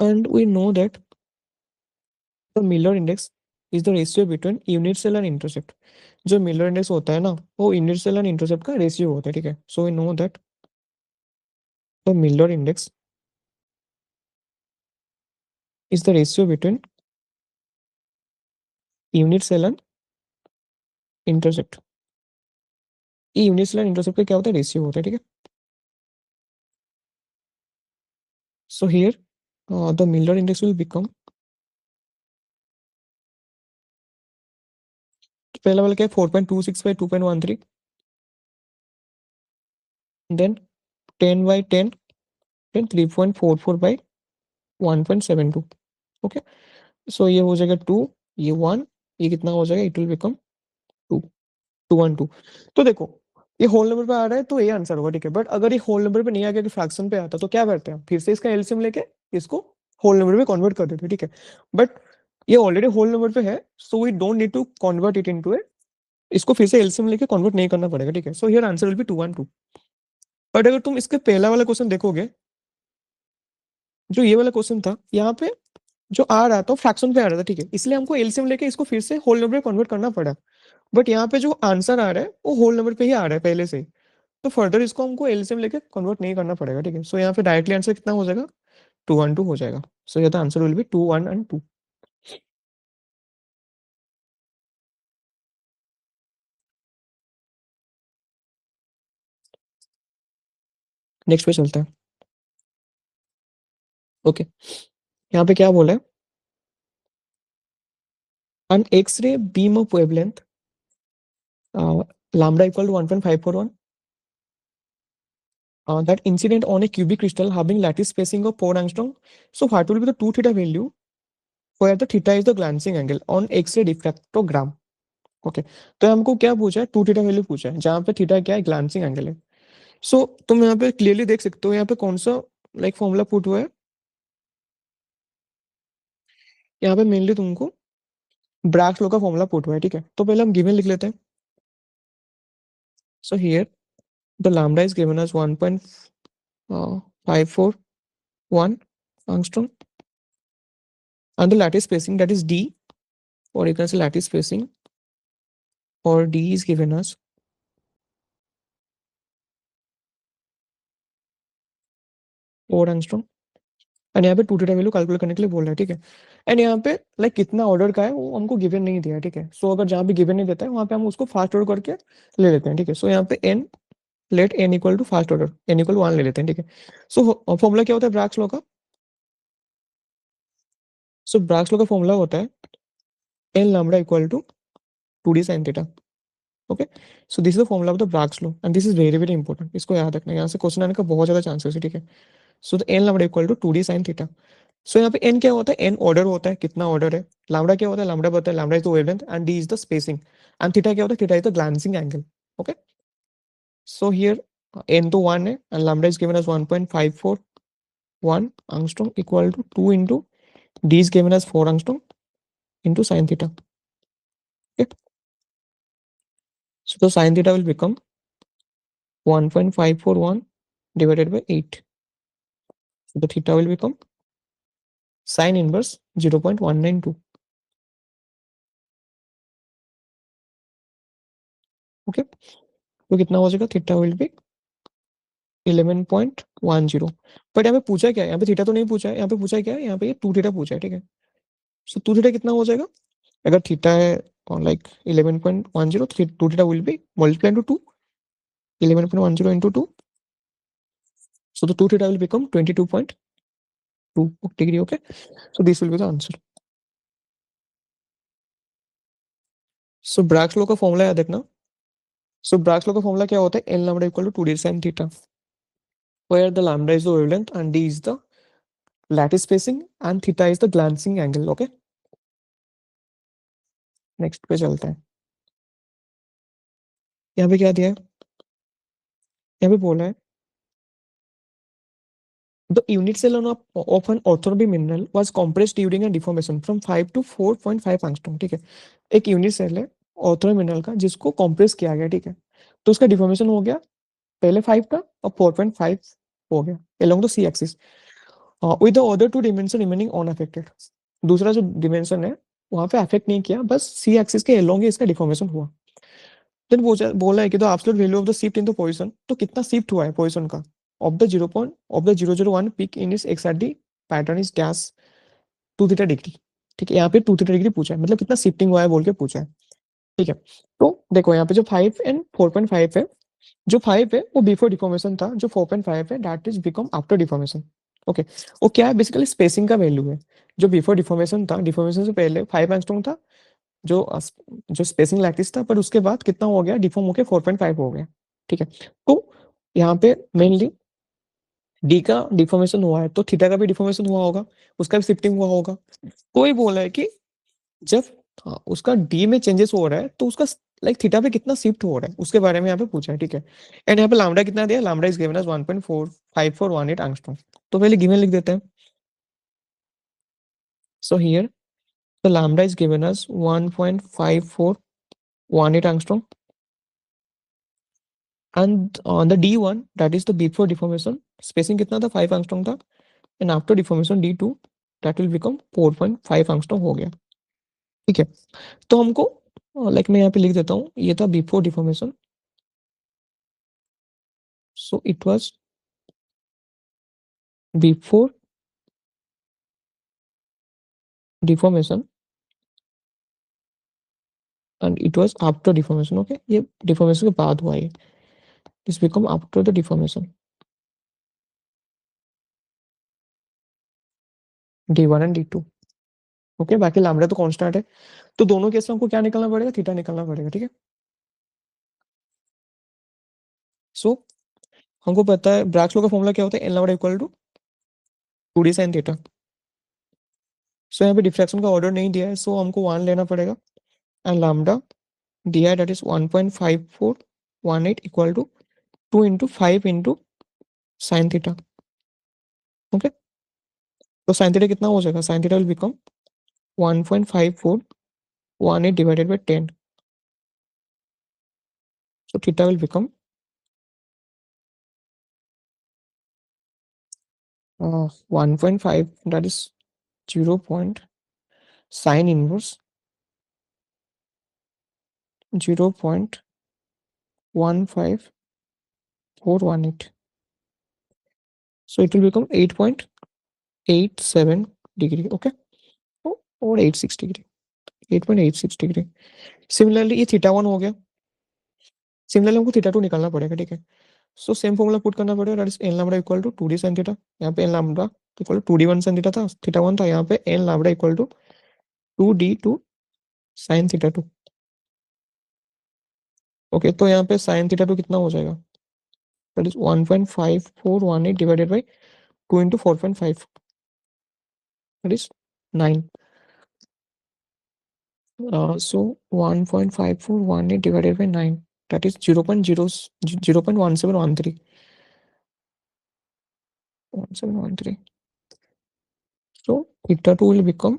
And we know that the Miller index is the ratio between unit cell and intercept. जो Miller index होता है ना, वो unit cell and intercept का ratio होता है, ठीक है। So we know that the Miller index is the ratio between unit cell and intercept. ये यूनिट सेल एंड इंटरसेप्ट का क्या होता है, रेशियो होता है, ठीक है। So here the Miller index will become, पहला वाला क्या है, 4.26 by 2.13, then 10 by 10, then 3.44 by 1.72, okay. सो ये हो जाएगा 2, ये 1, ये कितना हो जाएगा, इट विल बिकम 2, 212। तो देखो ये होल नंबर पे आ रहा है तो ये आंसर होगा, ठीक है। बट अगर ये होल नंबर पे नहीं आ गया कि फ्रैक्शन पे आता तो क्या करते हैं, फिर से इसका एलसीएम लेके इसको होल नंबर में कन्वर्ट कर देते हैं, ठीक है। बट ये ऑलरेडी होल नंबर पे है, so we don't need to convert it into a, इसको फिर से एलसीएम लेके कन्वर्ट नहीं करना पड़ेगा, ठीक है। So here answer will B 212। But अगर तुम इसके पहला वाला क्वेश्चन देखोगे, जो ये वाला क्वेश्चन था, यहाँ पे जो आ रहा था फ्रैक्शन पे आ रहा था, ठीक है, इसलिए हमको एलसीएम लेके इसको फिर से होल नंबर में कन्वर्ट करना पड़ा। बट यहाँ पे जो आंसर आ रहा है वो होल नंबर पे ही आ रहा है पहले से ही, तो फर्दर इसको हमको एलसीएम लेके कन्वर्ट नहीं करना पड़ेगा, ठीक है। सो यहाँ पे डायरेक्टली आंसर कितना हो जाएगा, 212 हो जाएगा। सो ये answer will B 2 1 and 2। Next पे चलते हैं, ओके। यहाँ पे क्या बोला है, an X-ray beam of wavelength lambda equal to 1.541 that incident on a cubic crystal having lattice spacing of 4 angstrom. So what will be the 2 theta value where the theta is the glancing angle on X-ray diffractogram? Okay तो हमको क्या पूछा है, 2 theta value पूछा है, जहाँ पे theta क्या है, ग्लांसिंग एंगल है। सो तुम यहाँ पे क्लियरली देख सकते हो यहाँ पे कौन सा लाइक फॉर्मूला पुट हुआ है, यहाँ पे मेनली तुमको ब्रैग्स लॉ का फॉर्मूला पुट हुआ है, ठीक है। तो पहले हम गिवन लिख लेते हैं। So here the lambda is given as 1.541 angstrom and the lattice spacing that is d, or you can say lattice spacing, or d is given as 4 angstrom, and यहाँ पे 2 थीटा वैल्यू कैलकुलेट करने के लिए बोल रहा है, ठीक है। एंड यहाँ पे लाइक कितना ऑर्डर का है वो हमको गिवन नहीं दिया है, ठीक है। सो अगर जहाँ भी गिवन नहीं देता है वहाँ पे हम उसको फास्ट ऑर्डर करके ले लेते हैं, ठीक है। सो यहाँ पे n, let n equal to first order n equal 1 ले लेते हैं, ठीक है। सो फॉर्मूला क्या होता है ब्रैग्स लॉ का, सो ब्रैग्स लॉ का फॉर्मूला होता है n lambda equal to 2d sin theta, okay. So this is the formula of the Bragg's law and this is very very important, इसको याद रखना, यहाँ से क्वेश्चन आने का बहुत ज्यादा चांसेस है, ठीक है। So the n lambda equal to 2d sin theta. So यहाँ पे एन क्या होता है, एन ऑर्डर होता है, कितना ऑर्डर है। लैम्डा क्या होता है, लैम्डा पता है, lambda is the wavelength and d is the spacing, and theta क्या होता है, theta is the glancing angle, okay. So here n तो 1 है and lambda is given as 1.541 angstrom equal to 2 into d is given as 4 angstrom into sin theta, okay। So the sin theta will become 1.541 divided by 8, so the theta will become sin inverse 0.192, okay। तो कितना हो जाएगा, theta will be 11.10। But यहाँ पे पूछा क्या है, यहाँ पे थीटा तो नहीं पूछा है, यहाँ पे पूछा क्या है, यहाँ पे 2 थीटा पूछा है, ठीक है। सो 2 थीटा कितना हो जाएगा, अगर थीटा है लाइक 11.10, तो 2 theta will be multiply two 2, 11.10 into 2, so the 2 theta will become 22.2 degree. Okay, so this will be the answer. So Bragg's law का फॉर्मूला याद रखना। So Bragg's law का फॉर्मूला क्या होता है, L lambda equal to 2d sin theta, where the lambda is the wavelength and d is the lattice spacing and theta is the glancing angle. Okay, next पे चलते हैं। यहाँ पे क्या दिया है, यहाँ पे बोला है the unit cell of an orthorhombic mineral was compressed during a deformation from 5 to 4.5 angstrom। ठीक है, एक यूनिट सेल है ऑर्थोरहॉम्बिक मिनरल का जिसको कॉम्प्रेस किया गया, ठीक है। तो उसका डिफॉर्मेशन हो गया, पहले 5 था और 4.5 हो गया along the c axis with the other two dimension remaining unaffected। दूसरा जो डिमेंशन है वहां पे अफेक्ट नहीं किया, बस सी एक्सिस के along ही इसका डिफॉर्मेशन हुआ। देन बोला है कि the absolute value of the shift in the position, तो कितना शिफ्ट हुआ है पोजीशन का, ऑफ द 0.001 पीक इन इस XRD pattern is dash 2 theta degree. ठीक है, यहाँ पे 2 थीटा डिग्री पूछा है, मतलब कितना शिफ्टिंग हुआ है बोल के पूछा है। ठीक है, तो देखो यहाँ पे जो 5 एंड 4.5 है, जो 5 है वो बिफोर डिफॉर्मेशन था, जो 4.5 है that is become after deformation. Okay, वो क्या है, बेसिकली स्पेसिंग का वैल्यू है। जो बिफोर डिफॉर्मेशन था, डिफॉर्मेशन से पहले 5 एंगस्ट्रॉम था, जो जो स्पेसिंग लैटिस था, पर उसके बाद कितना हो गया, डिफॉर्म होकर 4.5 हो गया। ठीक है, तो यहाँ पे मेनली डी का डिफॉर्मेशन हुआ है, तो थीटा का भी डिफॉर्मेशन हुआ होगा, उसका भी शिफ्टिंग हुआ होगा। तो ये बोला है कि जब उसका डी में चेंजेस हो रहा है तो उसका लाइक थीटा पे कितना शिफ्ट हो रहा है उसके बारे में यहाँ पे पूछा है। ठीक है, एंड यहाँ पे लैम्डा कितना दिया, lambda is given as 1.45418 angstrom. तो पहले गिवन लिख देते हैं। So here the lambda is given as 1.5418 angstrom and the D1 that is the before deformation spacing कितना था, 5 एंगस्ट्रॉम था, and after deformation D2 that will become 4.5 angstrom हो गया। ठीक है, तो हमको लाइक मैं यहाँ पे लिख देता हूँ, ये था before deformation, so it was before deformation and it was after deformation। okay, ये deformation के बाद हुआ है, this become after the deformation, D1 and D2। Okay, बाकी लैम्डा तो कांस्टेंट है, तो दोनों केस में हमको क्या निकलना पड़ेगा, थीटा निकलना पड़ेगा। ठीक है, सो हमको पता है ब्रैग्स लॉ का फॉर्मूला क्या होता है, L lambda equal to 2d sin theta. So यहाँ पे डिफ्रैक्शन का ऑर्डर नहीं दिया है, सो हमको 1 लेना पड़ेगा, एंड लैम्डा दिया है that is 1.5418 equal to 2 into 5 into sine theta. Okay, तो साइन थीटा कितना हो जाएगा, sine theta will become 1.5418 divided by 10, so theta will become 1.5, that is 0 point sine inverse 0.15418, so it will become 8.87 degree। okay, or 86 degree, 8.86 degree। Similarly ये theta 1 हो गया, similarly हमको theta 2 निकालना पड़ेगा। ठीक है, सो सेम फॉर्मूला पुट करना पड़ेगा, that is n lambda equal to 2d sin theta, यहाँ पे n lambda equal to 2d1 sin theta था, थीटा 1 था, यहाँ पे n lambda equal to 2d2 sin theta 2। Okay, तो यहाँ पे sin थीटा 2 कितना हो जाएगा, that is 1.5418 divided by 2 into 4.5, that is 9। So 1.5418 divided by 9, that is 0.1713, 1713। So theta 2 will become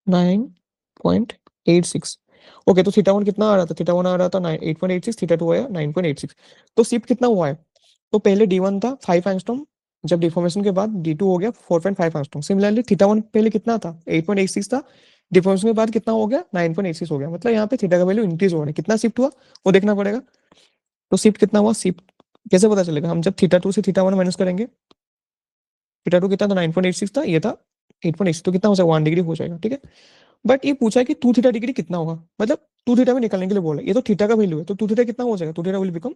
9.86। Okay, तो थीटा 1 कितना आ रहा था, थीटा 1 आ रहा था 8.86, थीटा 2 आया 9.86। तो शिफ्ट कितना हुआ है, तो पहले D1 था 5 एंगस्ट्रॉम, जब डिफॉर्मेशन के बाद D2 हो गया 4.5 एंगस्ट्रॉम। सिमिलरली थीटा 1 पहले कितना था, 8.86 था, डिफॉर्मेशन के बाद कितना हो गया, 9.86 हो गया। मतलब यहाँ पे थीटा का वैल्यू इंक्रीज हो रहा है, कितना शिफ्ट हुआ वो देखना पड़ेगा। तो शिफ्ट कितना हुआ, शिफ्ट कैसे पता चलेगा? हम जब थीटा 2 से थीटा 1 माइनस करेंगे, थीटा 2 कितना था? 9.86 था, ये था 8.86, तो कितना हो जाएगा? 1 डिग्री हो जाएगा, ठीक है। बट ये पूछा है कि 2 थीटा डिग्री कितना होगा, मतलब 2 थीटा में निकालने के लिए बोला है। ये तो थीटा का वैल्यू है, तो 2 थीटा कितना हो जाएगा? 2 theta will become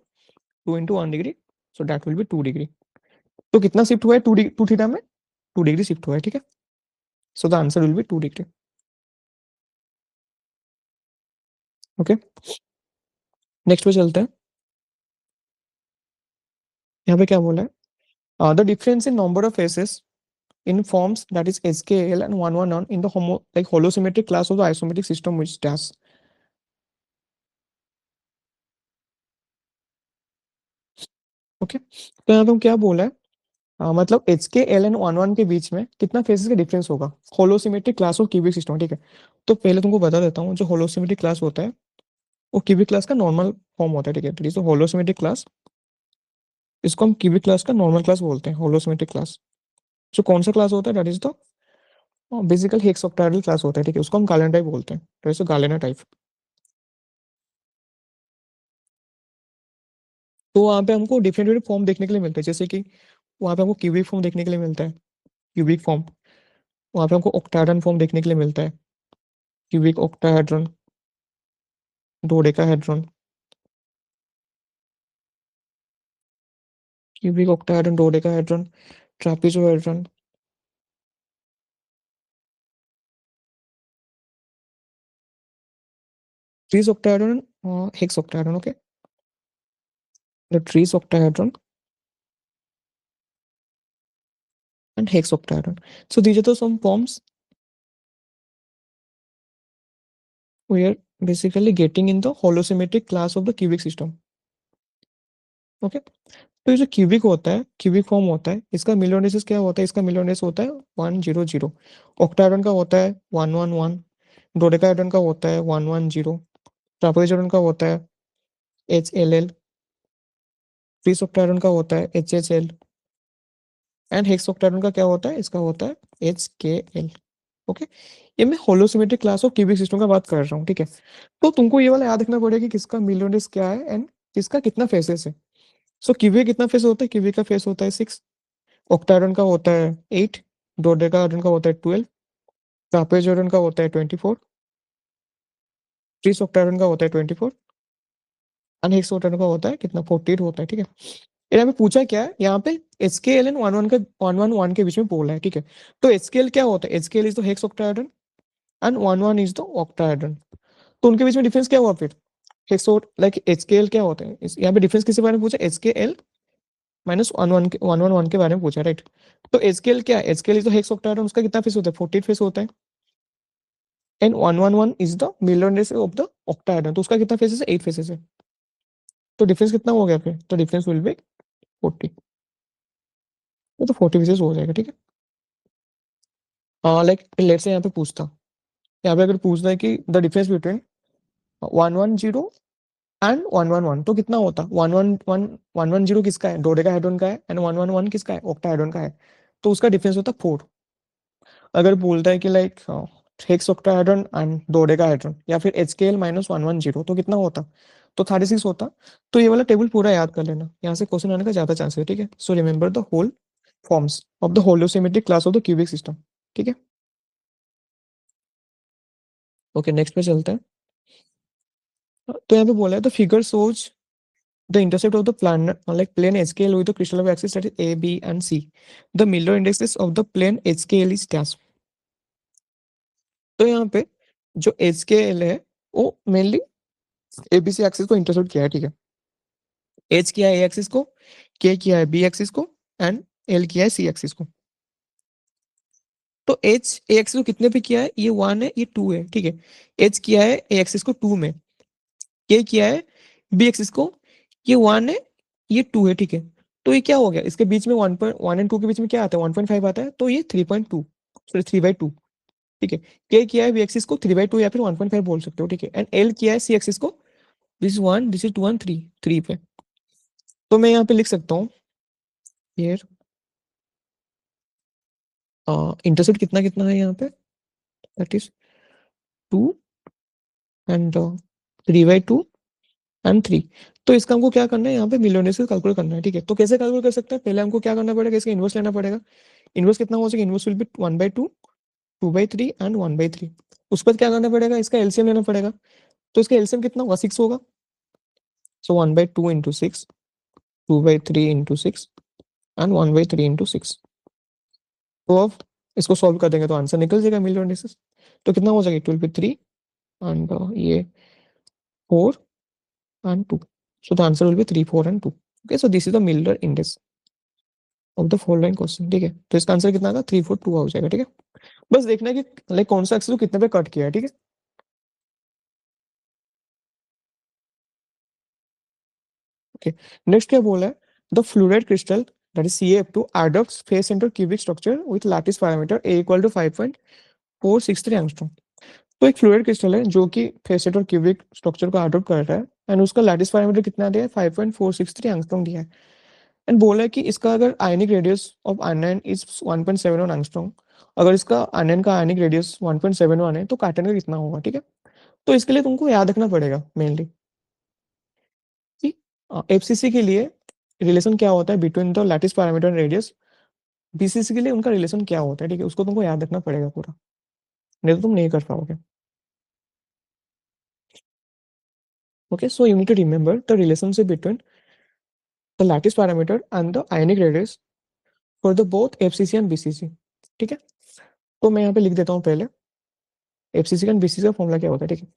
2 into 1 degree, so that will B 2 degree. तो कितना शिफ्ट हुआ है 2 थीटा में? 2 डिग्री शिफ्ट हुआ है, ठीक है। So the answer will B 2 degree. Okay, next पे चलते हैं। यहाँ पे क्या बोला है? The difference in number of faces in forms that is SKL and 111 in the holosymmetric class of the isometric system which dash. Okay, तो यहाँ पे हम क्या बोला है? मतलब एच के एल एन वन वन के बीच में कितना फेसेस का डिफरेंस होगा होलोसिमेट्रिक क्लास और क्यूबिक सिस्टम, ठीक है। तो पहले तुमको बता देता हूँ, जो होलोसिमेट्रिक क्लास होता है वो क्यूबिक क्लास का नॉर्मल फॉर्म होता है, ठीक है। तो होलोसिमेट्रिक क्लास, इसको हम क्यूबिक क्लास का नॉर्मल क्लास बोलते हैं, होलोसिमेट्रिक क्लास। जो कौन सा क्लास होता है? That is the basic hexoctahedral class होता है, ठीक है। उसको हम गालेना टाइप बोलते हैं, दैट इज गालेना टाइप। तो वहाँ पे हमको डिफरेंट डिफरेंट फॉर्म देखने के लिए मिलते हैं, जैसे कि वहाँ पे हमको क्यूबिक फॉर्म देखने के लिए मिलता है, क्यूबिक फॉर्म। वहाँ पे हमको ऑक्टाहेड्रन फॉर्म देखने के लिए मिलता है, cubic octahedron, dodecahedron, cubic octahedron, dodecahedron, trapezohedron, trisoctahedron, hexoctahedron, okay. The trees octahedron and hex octahedron. So these are the some forms we are basically getting in the holosymmetric class of the cubic system. Okay, तो ये जो cubic होता है, cubic form होता है, इसका मिलोनेसिस क्या होता है? इसका मिलोनेसिस होता है 100। ऑक्टाहेड्रन का होता है 111, डोडेकाहेड्रन का होता है 110, ट्रापेजोहेड्रन का होता है HLL, ट्रीस ऑक्टाहेड्रन का होता है HHL, एंड हेक्स ऑक्टाहेड्रन का क्या होता है? इसका होता है HKL। ओके, ये मैं होलोसिमेट्रिक क्लास ऑफ क्यूबिक सिस्टम का बात कर रहा हूँ, ठीक है। तो तुमको ये वाला याद रखना पड़ेगा कि किसका मिलोनेस क्या है एंड किसका कितना फेसेस है। सो क्यूबिक कितना फेस होता है? क्यूबिक का फेस होता है 6, ऑक्टाहेड्रन का होता है 8, डोडेकाहेड्रन का होता है 12, ट्रापेजोहेड्रन का होता है 24, ट्रीस ऑक्टाहेड्रन का होता है 24, एंड हेक्स ऑक्टाहेड्रन का होता है कितना? 48 होता है, ठीक है। यहाँ पे पूछा क्या है? यहाँ पे एचकेएल एंड 111 के बीच में बोला है, ठीक है। तो एचकेएल क्या होता है? HKL is the hexoctahedron and 11 is the octahedron. तो उनके बीच में डिफरेंस क्या हुआ फिर? हेक्सो लाइक एचकेएल क्या होता है? यहाँ पे डिफरेंस किसके बारे में पूछा? HKL minus one one one के बारे में पूछा, राइट। तो एचकेएल क्या है? HKL is the hexoctahedron, उसका कितना फेस होता है? 48 फेस होता है। And 111 is the Miller's of the octahedron, तो उसका कितना फेसेस है? 8 फेसेस है। तो डिफरेंस कितना हो गया फिर? तो डिफरेंस विल बी 40। तो 40 फेसेस हो जाएगा, ठीक है। लाइक लेट्स से यहाँ पे पूछता, यहाँ पे अगर पूछता है कि द डिफरेंस बिटवीन 110 एंड 111, तो कितना होता? 110 किसका है? डोडेकाहेड्रन का है, एंड 111 किसका है? ऑक्टाहेड्रन का है। तो उसका डिफरेंस होता 4। अगर बोलता है कि लाइक हेक्स ऑक्टाहेड्रन एंड डोडेकाहेड्रन या फिर एचकेएल माइनस 110, तो कितना होता? तो 36 होता। तो ये वाला टेबल पूरा याद कर लेना, यहाँ से क्वेश्चन आने का ज्यादा चांस है, ठीक है। So remember the whole forms of the holosymmetric class of the cubic system, ठीक है। ओके, नेक्स्ट पे चलते हैं। तो यहाँ पे बोला है the figure shows the intercept of the planet like plane HKL with the crystal of axis that is A, B, and C. The Miller indexes of the plane HKL is dash. तो यहाँ पे जो HKL है वो mainly ABC axis को intercept किया है, ठीक है। H किया है A एक्सिस को, K किया है B एक्सिस को, एंड L किया है C एक्सिस को। तो H A एक्सिस को कितने पे किया है? ये 1 है, ये 2 है, ठीक है। H किया है A एक्सिस को 2 में, K किया है B एक्सिस को, ये 1 है, ये 2 है, ठीक है। तो ये क्या हो गया? इसके बीच में 1.1 एंड 2 के बीच में क्या आता है? 1.5 आता है, तो ये 3.2, सॉरी 3/2, ठीक है। के किया है बी एक्सिस को 3/2 या फिर 1.5 बोल सकते हो, ठीक है। एंड एल किया है सी एक्सिस को, this is 1, this is 2 and 3, 3 पे। तो मैं यहाँ पे लिख सकता हूँ हियर इंटरसेप्ट कितना कितना है यहाँ पे? That is 2 and 3/2 and 3। तो इसका हमको क्या करना है, यहाँ पे मिलियन से कैलकुलेट करना है, ठीक है। तो कैसे कैलकुलेट कर सकते हैं, पहले हमको क्या करना पड़ेगा, इसका इनवर्स लेना पड़ेगा। इनवर्स कितना हो सके, इनवर्स विल बी 1/2, 2/3 एंड 1/3। उसके बाद क्या करना पड़ेगा, इसका एलसीएम लेना पड़ेगा। तो इसका एलसीएम कितना होगा, 6 होगा। सो 1/2 इंटू 6, 2/3 इंटू 6 एंड 1/3 इंटू 6। तो अब इसको सॉल्व कर देंगे तो आंसर निकल जाएगा मिलियन डिसेस। तो कितना हो जाएगा, इट विल बी 3 एंड ये 4 and 2. So the answer will be 3, 4 and 2. Okay, so this is the Miller index of the following question. ठीक है, तो इसका आंसर कितना आएगा, 3, 4, 2 हो जाएगा, ठीक है। बस देखना है कि लाइक कौन सा एक्सेस को कितने पे कट किया है, ठीक है। ओके, नेक्स्ट क्या बोला है, the fluoride crystal that is CaF2 adopts face center cubic structure with lattice parameter a equal to 5.463 angstrom. तो एक फ्लूराइड क्रिस्टल है जो कि फेस सेंटर क्यूबिक स्ट्रक्चर को अडॉप्ट कर रहा है एंड उसका लैटिस पैरामीटर कितना दिया है, 5.463 एंगस्ट्रॉम दिया है। एंड बोला है कि इसका अगर ionic radius of anion is 1.71 angstrom, अगर इसका आयनाइन का आयनिक रेडियस 1.71 है तो कार्टन का कितना होगा, ठीक है। तो इसके लिए तुमको याद रखना पड़ेगा मेनली कि FCC के लिए रिलेशन क्या होता है between the lattice parameter and radius, BCC के लिए उनका रिलेशन क्या होता है, ठीक है। उसको तुमको याद रखना पड़ेगा पूरा, नहीं तो तुम नहीं कर पाओगे। Okay, so you need to remember the relationship between the lattice parameter and the ionic radius for the both FCC and BCC, ठीक है। तो मैं यहाँ पे लिख देता हूँ पहले FCC एंड BCC का फॉर्मूला क्या होता है, ठीक है।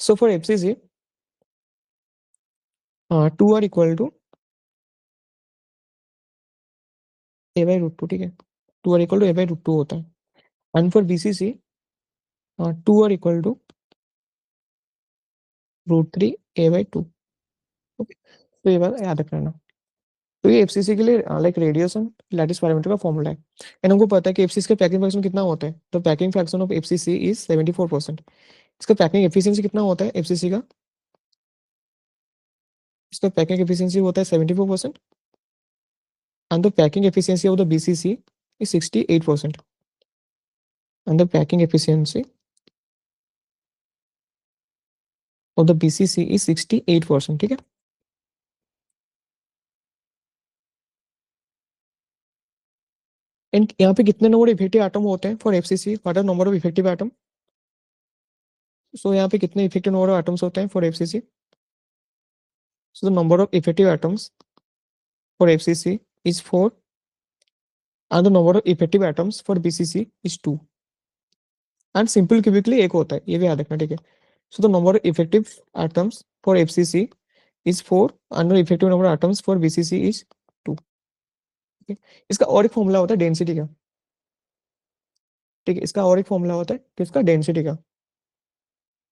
So for FCC, 2 are equal to a by root 2, ठीक है। 2 are equal to a by root 2 होता है। And for BCC, 2 are equal to √3 a by 2। Okay, तो ये बात याद रखना। तो ये FCC के लिए like radius and lattice parameter का फॉर्मूला है। एंड हमको पता है कि FCC का पैकिंग फ्रैक्शन कितना होता है, तो packing fraction of FCC is 74%। इसका पैकिंग एफिशिएंसी कितना होता है FCC का, इसका पैकिंग एफिशिएंसी होता है 74%। And the packing efficiency of the BCC is 68%। and the packing efficiency of the BCC is 68%, ठीक है। एंड यहाँ पे कितने नंबर इफेक्टिव एटम होते हैं for FCC, what are number of effective atom. So यहाँ पे कितने इफेक्टिव नंबर ऑफ एटम्स होते हैं for FCC, so the number of effective atoms for FCC is 4 and the number of effective atoms for BCC is 2। And simple cubically एक होता है, ये भी याद रखना, ठीक है। So the number of effective atoms for FCC is 4 and the effective number of atoms for BCC is 2। इसका और एक फॉर्मूला होता है डेंसिटी का, ठीक है। इसका और एक फॉर्मूला होता है किसका, डेंसिटी का।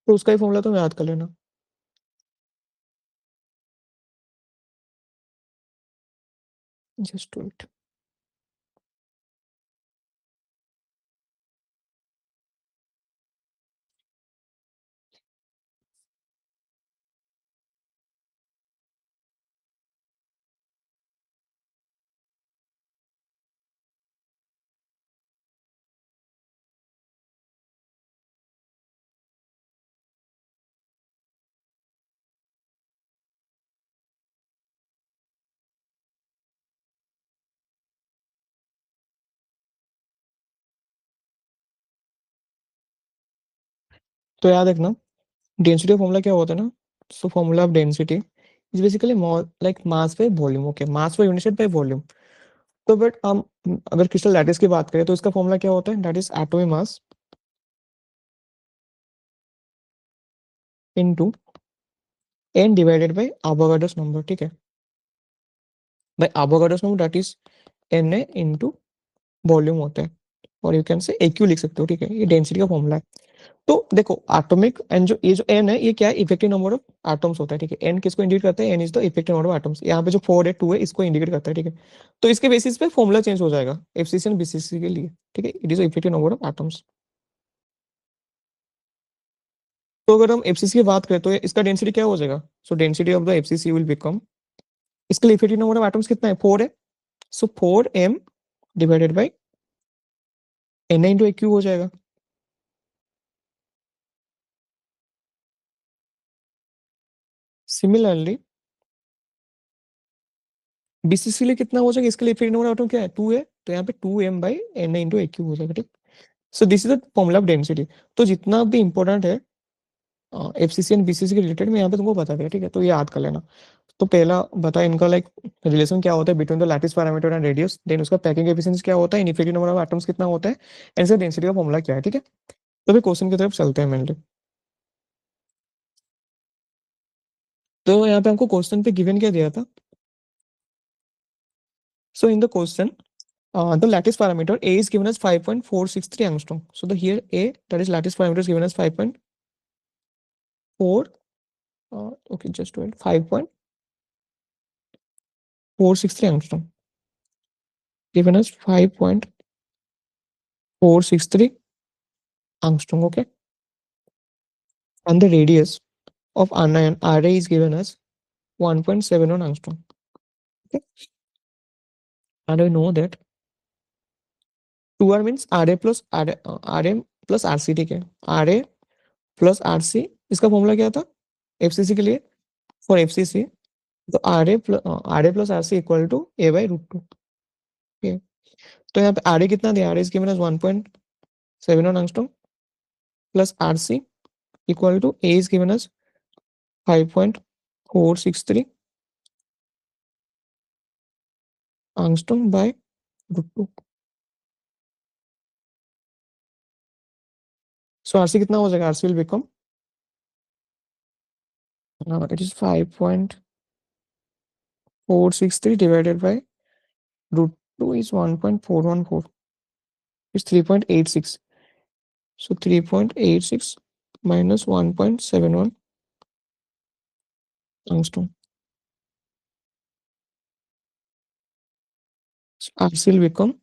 तो उसका ही फॉर्मूला तो याद कर लेना, जस्ट डू इट। तो याद रखना डेंसिटी का फॉर्मूला क्या होता है ना, so formula of density is basically like mass by volume. Okay, mass by unit by volume. तो बट हम अगर क्रिस्टल लैटिस की बात करें तो इसका फॉर्मूला क्या होता है, that is atomic mass into n divided by Avogadro's number, ठीक है। By Avogadro's number that is Na into volume होता है, और यू कैन से AQ लिख सकते हो, ठीक है। ये डेंसिटी का फॉर्मूला है। तो देखो एटॉमिक एंड जो ये जो n है ये क्या है, इफेक्टिव नंबर ऑफ एटम्स होता है, ठीक है। n किसको इंडिकेट करता है, n is the effective number of atoms. यहाँ पे जो 4 है 2 है इसको इंडिकेट करता है, ठीक है। तो इसके बेसिस पे फॉर्मूला चेंज हो जाएगा FCC एंड BCC के लिए, ठीक है। It is effective number of atoms. तो अगर हम FCC की बात करें तो इसका डेंसिटी क्या हो जाएगा, सो density of the FCC will become, इसके लिए इफेक्टिव नंबर ऑफ एटम्स कितना है, 4 है। सो 4m divided by Na into AQ हो जाएगा। सिमिलरली बीसीसी के लिए कितना हो जाएगा, इसके लिए इफेक्टिव नंबर ऑफ एटम क्या है 2 है, तो यहाँ पे 2m by n into a cube हो जाएगा, ठीक। So this is the formula of density. तो जितना भी इंपॉर्टेंट है एफसीसी एंड बीसीसी के रिलेटेड, मैं यहाँ पे तुमको बता दिया, ठीक है, तो ये याद कर लेना। तो पहला बता इनका लाइक रिलेशन क्या होता है between the lattice parameter and radius, then उसका पैकिंग एफिशिएंसी क्या होता है, इनफेक्टिव नंबर ऑफ एटम्स कितना होता है, एंड इसका डेंसिटी का फॉर्मूला क्या है, ठीक है। तो फिर क्वेश्चन की तरफ चलते हैं मेनली। तो यहाँ पे हमको क्वेश्चन पे गिवन क्या दिया था। So in the question the lattice parameter A is given as 5.463 angstrom. So the here A, that is lattice parameter, is given as 5.4. Okay, just wait. 5.463 angstrom. Given as 5.463 angstrom. Okay, and the radius of anion RA is given as 1.71 angstrom. Okay, and we know that 2R means RA plus RA plus RC, ठीक है। RA plus RC इसका formula क्या था FCC के लिए, for FCC तो r a plus r c equal to a by root two. तो यहाँ पे आर ए कितना दिया, r a given as 1.71 angstrom plus r c equal to a is given as 5.463 angstrom by root two. So r c कितना हो जाएगा, r c will become it is 5.463 divided by root two is 1.414 is 3.86. So 3.86 minus 1.71 angstrom. So RC will become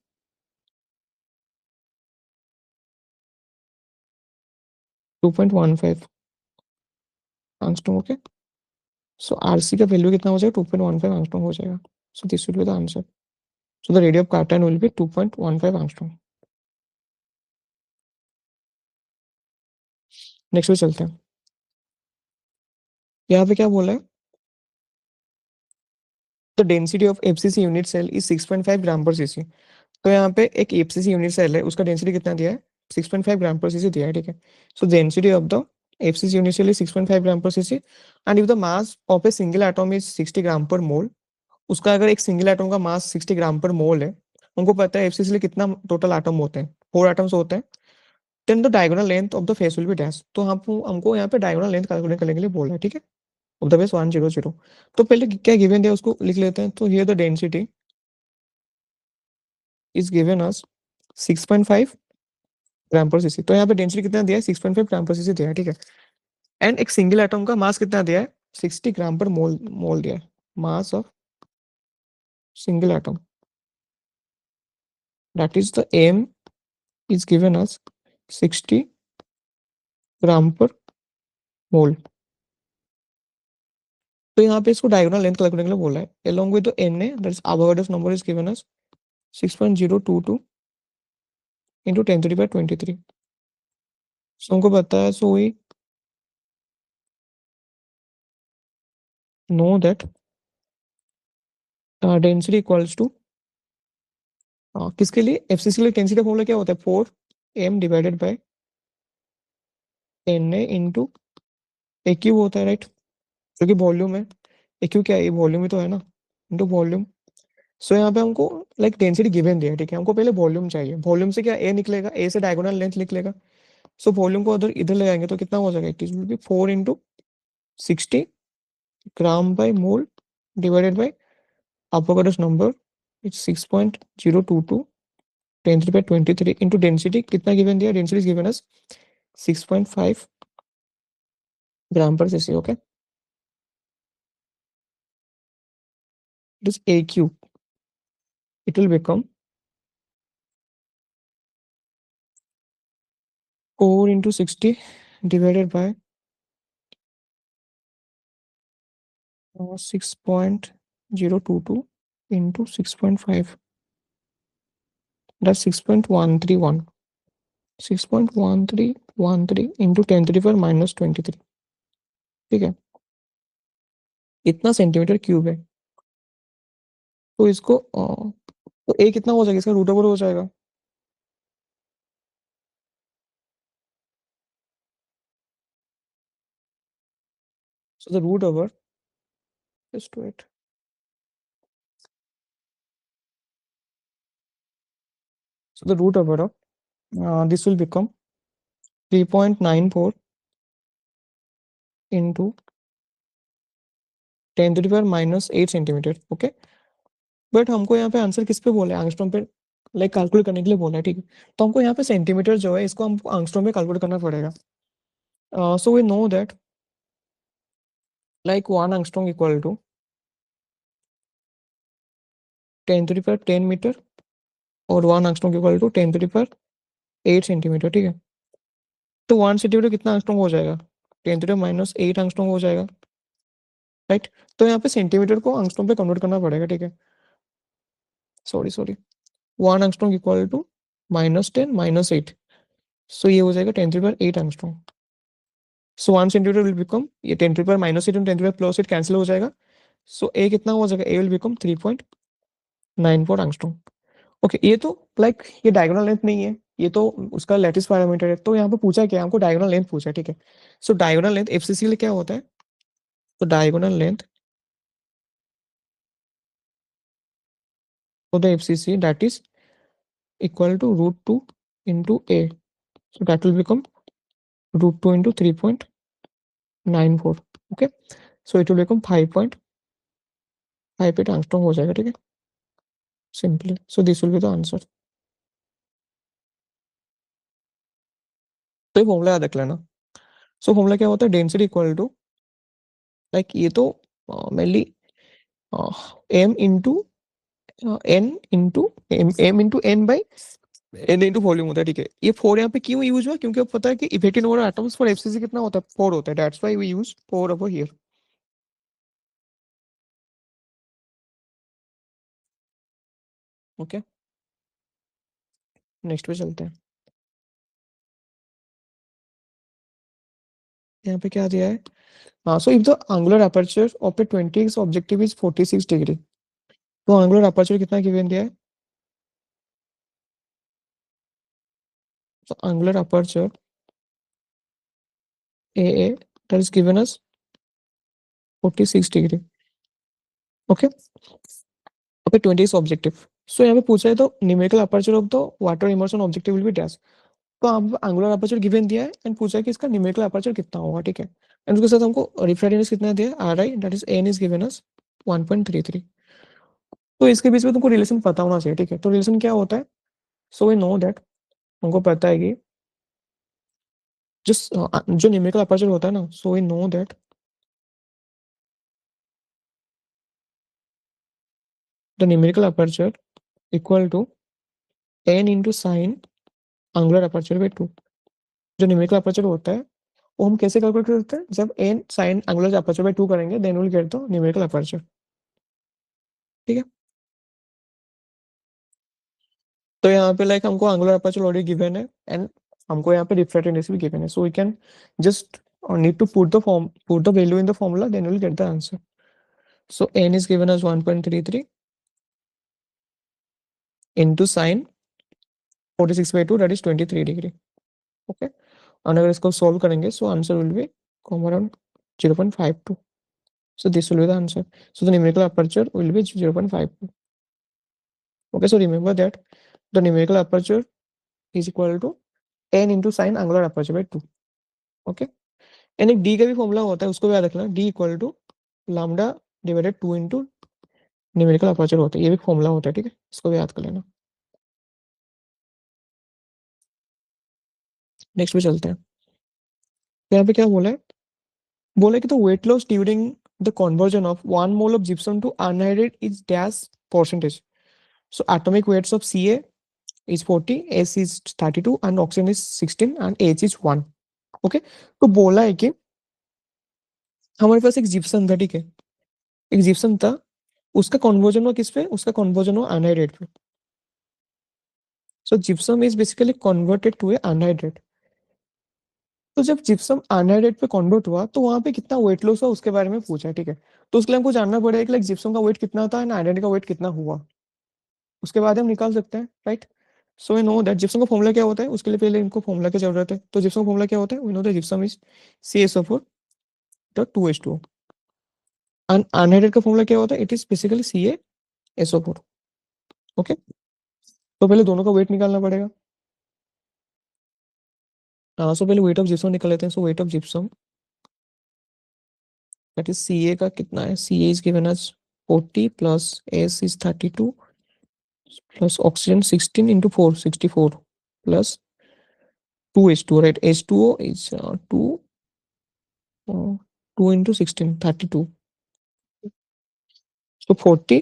2.15 angstrom. Okay. So RC का value कितना हो जाएगा, 2.15 angstrom हो जाएगा. So this will be the answer. So the radius of cartine will be 2.15 angstrom. Next पे चलते हैं। यहाँ पे क्या बोला है, the density of FCC unit cell is 6.5 gram per cc. तो यहाँ पे एक एफसीसी यूनिट सेल है, उसका डेंसिटी कितना दिया है, 6.5 ग्राम पर सीसी दिया है, ठीक है। So density of the FCC unit cell is 6.5 gram per cc and if the mass of a single atom is 60 gram per mole. उसका अगर एक सिंगल एटम का मास 60 ग्राम पर मोल है, उनको पता है एफसीसी में कितना टोटल एटम होते हैं, 4 एटम्स होते हैं, then the diagonal length of the face will be dash. तो हमको यहाँ पे डायगोनल लेंथ कैलकुलेट करने के लिए बोला है, ठीक है, ऑफ द बेस 100। तो पहले क्या गिवन दिया उसको लिख लेते हैं। तो here the density is given us 6.5 gram per cc. तो यहाँ पे डेंसिटी कितना दिया है, 6.5 ग्राम पर सीसी दिया है, ठीक है। एंड एक सिंगल एटम का मास कितना दिया है, 60 ग्राम पर मोल मोल दिया है, mass of single atom, that is the m is given as 60 gram per mole. तो यहाँ पे इसको डायगोनल लेंथ कैलकुलेट करने के लिए बोला है, along with the Na, that is Avogadro's number is given as 6.022 into 10 to the power 23। सो हमको पता है, so we know that density equals to किसके लिए, एफसीसी के लिए डेंसिटी का फॉर्मूला क्या होता है, 4m divided by Na into a cube होता है, राइट, जो कि वॉल्यूम है। ए क्यूब क्या है, ये वॉल्यूम ही तो है ना, इंटू वॉल्यूम। सो यहाँ पे हमको लाइक डेंसिटी गिवन दिया है, ठीक है, हमको पहले वॉल्यूम चाहिए। वॉल्यूम से क्या ए निकलेगा, ए से डायगोनल लेंथ निकलेगा। सो वॉल्यूम को उधर इधर ले आएंगे तो कितना हो जाएगा, it is will be 4 into 60 gram by mole divided by Avogadro's number it's 6.022 10 to the power 23 into density कितना गिवन दिया, density is given us 6.5 gram per CC. Okay, it is A cube, it will become 4 into 60 divided by 6.022 into 6.5, that's 6.131, 6.1313 into 10 to the power minus 23, ठीक है। इतना centimetre cube है, तो इसको तो ए कितना हो जाएगा, इसका रूट ओवर हो जाएगा। So the root over is to it, so the root over of this will become 3.94 into 10 to the power minus 8 centimetre. Okay, but हमको यहाँ पे आंसर किस पे बोला है, एंगस्ट्रॉम पे लाइक कैलकुलेट करने के लिए बोला है, ठीक है। तो हमको यहाँ पे सेंटीमीटर जो है इसको हमको एंगस्ट्रॉम में कैलकुलेट करना पड़ेगा। So we know that like 1 angstrom equal to 10 to the power 10 metre, और 1 angstrom equal to 10 to the power 8 centimetre, ठीक है। तो 1 सेंटीमीटर कितना एंगस्ट्रॉम हो जाएगा, 10 to the माइनस 8 एंगस्ट्रॉम हो जाएगा, राइट। तो यहाँ पे सेंटीमीटर को एंगस्ट्रॉम पे कन्वर्ट करना पड़ेगा, ठीक है। Sorry sorry, 1 angstrom equal to -10 -8, so ये हो जाएगा 10 to power 8 angstrom. So 1 centimetre will become, ये 10 टू पावर -8 और 10 टू पावर +8 कैंसिल हो जाएगा, सो ए कितना हो जाएगा, ए विल बिकम 3.94 एंगस्ट्रॉम। ओके, ये तो लाइक ये डायगोनल लेंथ नहीं है, ये तो उसका लैटिस पैरामीटर है। तो यहाँ पे पूछा क्या, हमको डायगोनल लेंथ पूछा है, ठीक है। सो डायगोनल लेंथ एफसीसी के लिए क्या होता है, तो diagonal length for the FCC that is equal to √2 into a, so that will become √2 into 3.94। Okay, so it will become 5.58 angstrom हो जाएगा, ठीक है, simply. So this will be the answer. तो ये फॉर्मूला याद रख लेना। सो फॉर्मूला क्या होता है, डेंसिटी इक्वल टू लाइक ये तो mainly m into n into m into n by n into volume होता है, ठीक है। ये 4 यहाँ पे क्यों यूज हुआ, क्योंकि अब पता है कि effective number of atoms for FCC कितना होता है, 4 होता है, that's why we use 4 over here. Okay, next पे चलते हैं। यहाँ पे क्या दिया है, हाँ, so if the angular aperture of a 20x objective is 46 degree, तो एंगुलर अपर्चर कितना गिवन दिया है, so angular aperture AA that is given as 46 degree. Okay, okay, 20 is objective. So यहाँ पे पूछा है तो numerical aperture of the water immersion objective will be dash. तो आप एंगुलर अपर्चर गिवन दिया है एंड पूछा है कि इसका न्यूमेरिकल अपर्चर कितना होगा, ठीक है। एंड उसके साथ हमको रिफ्रैक्टिव कितना दिया है, are I that is N is given अस 1.33। तो इसके बीच में तुमको रिलेशन पता होना चाहिए, ठीक है। तो रिलेशन क्या होता है, सो वी नो दैट, हमको पता है कि जिस जो न्यूमेरिकल अपर्चर होता है ना, so we know that the numerical aperture equal to n into sine angular aperture by 2। जो न्यूमेरिकल अपर्चर होता है वो हम कैसे कैलकुलेट करते हैं, जब n sine angular aperture by 2 करेंगे then will get the numerical aperture, ठीक है। तो यहाँ पे लाइक हमको एंगुलर अपर्चर ऑलरेडी गिवन है एंड हमको यहाँ पे रिफ्रैक्टिव इंडेक्स भी गिवन है, so we can just need to put the value in the formula, then we'll get the answer. So n is given as 1.33 into sine 46/2 that is 23 degree. Okay, और अगर इसको solve करेंगे सो answer will B come around 0.52। So this will be the answer. So the numerical aperture will be 0.52. Okay, so remember that the numerical aperture is equal to n into sine angular aperture by 2. Okay, and एक d का भी formula होता है, उसको भी याद रखना, d equal to lambda divided 2 into numerical aperture होता है, ये भी फॉर्मूला होता है, ठीक है, इसको भी याद कर लेना। नेक्स्ट पे चलते हैं। यहाँ पे क्या बोला है, बोला है कि तो weight loss during the conversion of 1 mole of gypsum to anhydrite is dash percentage. So atomic weights of Ca is 40, S is 32 and oxygen is 16 and H is 1। Okay, तो बोला है कि हमारे पास एक जिप्सम था, ठीक है, एक जिप्सम था, उसका कन्वर्जन हुआ किस पे, उसका कन्वर्जन हुआ एनहाइड्रेट पे। So gypsum is basically converted to a anhydrite. तो जब जिप्सम एनहाइड्रेट पे कन्वर्ट हुआ तो वहां पे कितना वेट लॉस हुआ उसके बारे में पूछा है, ठीक है। तो उसके लिए हमको जानना पड़ेगा कि लाइक जिप्सम का वेट कितना था एंड एनहाइड्रेट का वेट कितना हुआ, उसके बाद हम निकाल सकते हैं, right. So we know that gypsum का फॉर्मूला क्या होता है, उसके लिए पहले इनको फॉर्मूला की जरूरत है। तो जिप्सम का फॉर्मूला क्या होता है, we know that gypsum is CaSO4 2H2O, and anhydrite का फॉर्मूला क्या होता है, it is basically CaSO4। Okay, तो पहले दोनों का वेट निकालना पड़ेगा। सो पहले वेट ऑफ जिप्सम निकाल लेते हैं। So weight of gypsum that is Ca का कितना है, Ca is given as 40 plus S is 32 plus oxygen 16 into 4 64 plus 2H2O, right? H2O is 2 into 16 32. So 40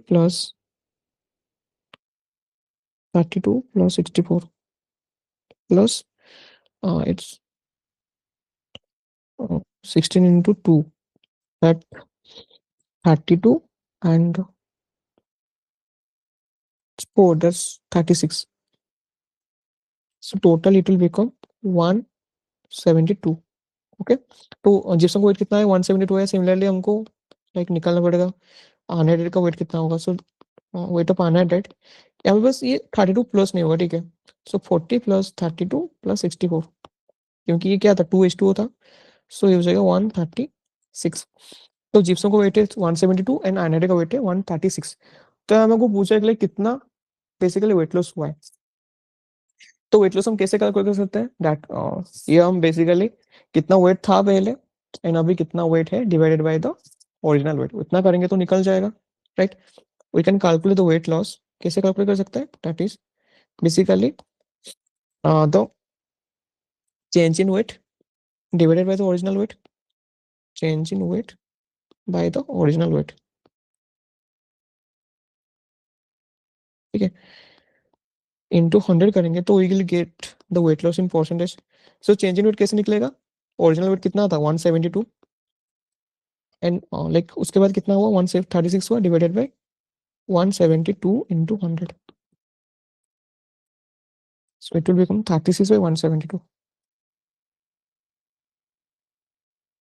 plus 32 plus 64 plus it's 16 into 2, that 32, and 4, that's 36. So total it will become 172. Okay, तो gypsum का wait कितना है, 172 है। Similarly हमको like निकालना पड़ेगा anhydride का wait कितना होगा। सो वेट ऑफ अनहाइड्रेट यहाँ पे बस ये 32 प्लस नहीं होगा, ठीक है। सो 40 प्लस 32 प्लस 64, क्योंकि ये क्या था, 2H2O था। सो ये हो जाएगा 136। तो जिप्सम का वेट है 172 एंड अनहाइड्रेट का वेट है 136। तो हमको पूछा है कि like कितना बेसिकली वेट लॉस हुआ है। तो वेट लॉस हम कैसे कैलकुलेट कर सकते हैं, दैट ये हम बेसिकली कितना वेट था पहले एंड अभी कितना वेट है divided by the original weight, उतना करेंगे तो निकल जाएगा, right. We can calculate the weight loss, कैसे कैलकुलेट कर सकते हैं, that is basically the change in weight divided by the original weight, change in weight by the original weight, ठीक है। इंटू 100 करेंगे तो we will get the weight loss in percentage. So change in weight कैसे निकलेगा, original wait कितना था 172 and like उसके बाद कितना हुआ 136 हुआ divided by 172 into 100. So it will become 36 by 172.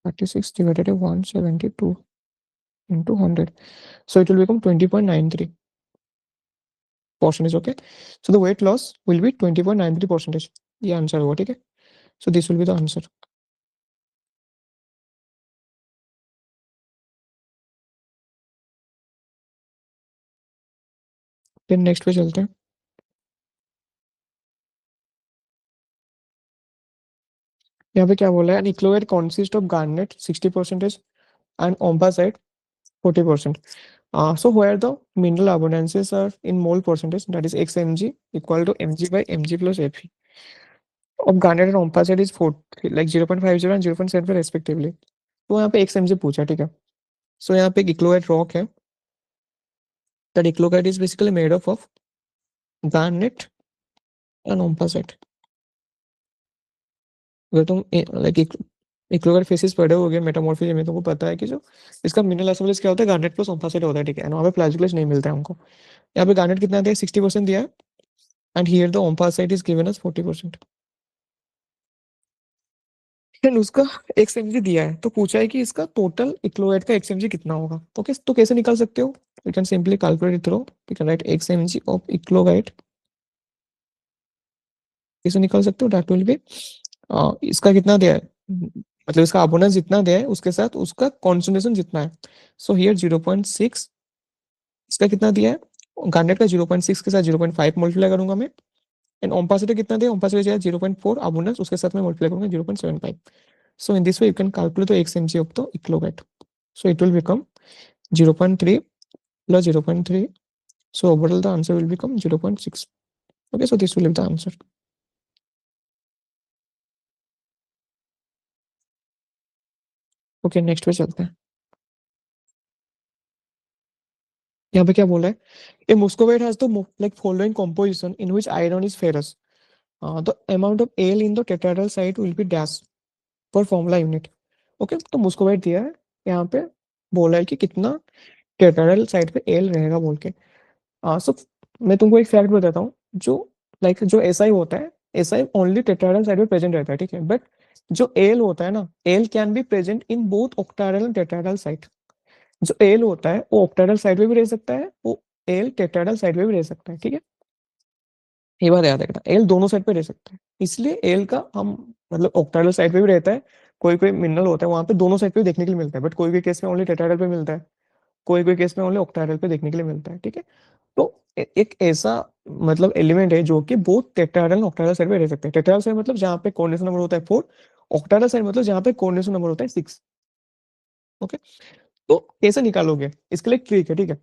36 divided by 172 into 100. So it will become 20.93 percentage. Okay. So the weight loss will be 20.93 percentage. The answer what? Okay. So this will be the answer. Then next पे चलते हैं। यहाँ पे क्या बोला है, nicloid consist of garnet 60% and ompacite 40%. So where the mineral abundances are in mole percentage, that is xmg equal to mg by mg plus fe of garnet and ompacite is 4 like 0.50 and 0.75 respectively. तो यहाँ पे xmg पूछा, ठीक है। So यहाँ पे eclogite rock है, that eclogite is basically made of garnet and ompacite। अगर तुम लाइक इक्लोगाइट फेसिस पढ़े होगे मेटामॉर्फिज्म में, तुमको पता है कि जो इसका मिनरल असेंबलीज क्या होता है, गार्नेट प्लस ओम्पासाइट होता है, ठीक है। वहाँ पे प्लाजियोक्लेस नहीं मिलता है हमको। यहाँ पे गार्नेट कितना दिया है, 60% दिया है and here the omphacite is given as 40%। And उसका एक्सएमजी दिया है, तो पूछा है कि इसका टोटल इक्लोगाइट का एक्सएमजी कितना होगा। ओके, तो कैसे निकाल सकते हो, you can simply calculate it through, you can write XMg of eclogite, कैसे निकाल सकते हो, दैट विल बी इसका कितना दिया है, मतलब इसका अबोनेंस जितना दिया है उसके साथ उसका कॉन्सेंट्रेशन जितना है। सो हियर 0.6, इसका कितना दिया है, गार्नेट का 0.6 के साथ 0.5 मल्टीप्लाई करूंगा मैं, एंड ओम्पासिटी कितना दिया, ओम्पासिटी 0.4 अबोनेंस उसके साथ मैं मल्टीप्लाई करूंगा 0.75। So in this way you can calculate the xmg of the equivalent. So it will become 0.3 plus 0.3. So overall the answer will become 0.6. Okay, so this will be the answer. Okay, next पे चलते हैं। यहाँ पे क्या बोला है, a muscovite has the like following composition in which iron is ferrous. The amount of Al in the tetrahedral site will be dash per formula unit. Okay, तो muscovite दिया है, यहाँ पे बोला है कि कितना टेट्राहेड्रल साइड पे एल रहेगा बोल के। सो मैं तुमको एक फैक्ट बताता हूँ, जो लाइक जो एसआई होता है, एसआई ओनली टेट्राहेड्रल साइड में प्रेजेंट रहता है, ठीक है। बट जो एल होता है ना, L can be present in both octahedral and tetrahedral side. जो एल होता है वो ऑक्टाहेड्रल साइड में भी रह सकता है, वो एल टेट्राहेड्रल साइड में भी रह सकता है, ठीक है। ये बात याद रखना, एल दोनों साइड पे रह सकता है, इसलिए एल का हम मतलब ऑक्टाहेड्रल साइड पे भी रहता है। कोई कोई मिनरल होता है वहां पे दोनों साइड पे देखने के लिए मिलता है, बट कोई कोई केस में ओनली टेट्राहेड्रल पे मिलता है, कोई कोई केस में ओनली ऑक्टाहेड्रल पे देखने के लिए मिलता है, ठीक है। तो एक ऐसा मतलब एलिमेंट है जो कि बहुत टेट्राहेड्रल ऑक्टाहेड्रल साइड पे रह सकते हैं। टेट्राहेड्रल साइड मतलब जहाँ पे कोऑर्डिनेशन नंबर होता है 4, ऑक्टाहेड्रल साइड मतलब जहाँ पे कोऑर्डिनेशन नंबर होता है 6। ओके, तो कैसे निकालोगे, इसके लिए ट्रिक है, ठीक है।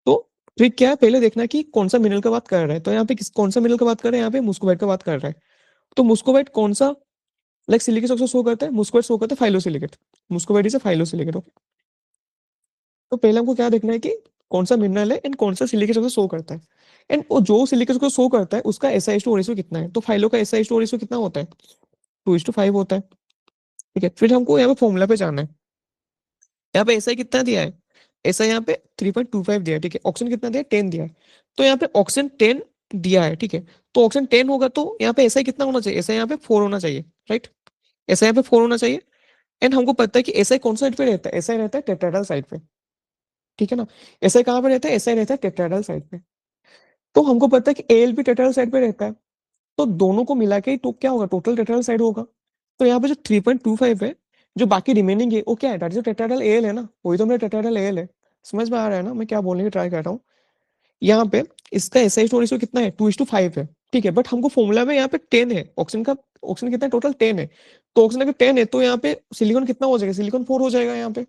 तो ट्रिक क्या है, पहले देखना है कि कौन सा मिनरल का बात कर रहा है। तो यहाँ पे कौन सा मिनरल का बात कर रहे हैं, यहाँ पे मुस्कोबाइट का बात कर रहा है। तो मुस्कोबाइट कौन सा, लाइक सिलिकेट ऑक्साइड शो करता है, मुस्कोबाइट शो करता है phyllosilicate. Muscovite is a phyllosilicate, okay. तो पहले हमको क्या देखना है कि कौन सा मिनरल है एंड कौन सा सिलिकेट ऑक्साइड शो करता है, एंड वो जो सिलिकेट को शो करता है उसका SiO2 रेशियो कितना है। तो फाइलो का SiO2 रेशियो कितना होता है, 2:5 होता है, ठीक है। फिर हमको यहाँ पे फॉर्मूला पे जाना है। यहाँ पे SI कितना दिया है, SI यहाँ पे 3.25 दिया है, ठीक है। ऑक्सीजन कितना दिया है, 10 दिया है। तो यहाँ पे ऑक्सीजन 10 दिया है, ठीक है। तो ऑक्सीजन 10 होगा तो यहाँ पे SI कितना होना चाहिए, SI यहाँ पे 4 होना चाहिए, राइट। SI यहाँ पे 4 होना चाहिए। एंड हमको पता है कि SI कौन सा साइड पे रहता है, SI रहता है टेट्राहेड्रल साइड पे, ठीक है ना। SI कहाँ पे रहता है, SI रहता है टेट्राहेड्रल साइड पे। तो हमको पता है कि AL भी टेट्राहेड्रल साइड पे रहता है। तो दोनों को मिला के तो क्या होगा, टोटल टेट्राहेड्रल साइड होगा। तो यहाँ पे जो 3.25 है, जो बाकी रिमेनिंग है वो क्या है, दैट इज टेट्राहेड्रल AL है ना, वही तो मेरा टेट्राहेड्रल AL है। समझ में आ रहा है ना मैं क्या बोलने की ट्राई कर रहा हूँ। यहाँ पे इसका SI रेशियो कितना है, 2:5 है, ठीक है। बट हमको फॉर्मूला में यहाँ पे 10 है ऑक्सीजन का, ऑक्सीजन कितना है टोटल 10 है। तो ऑक्सीजन अगर 10 है तो यहाँ पे सिलिकॉन कितना हो जाएगा, सिलिकॉन 4 हो जाएगा यहाँ पे,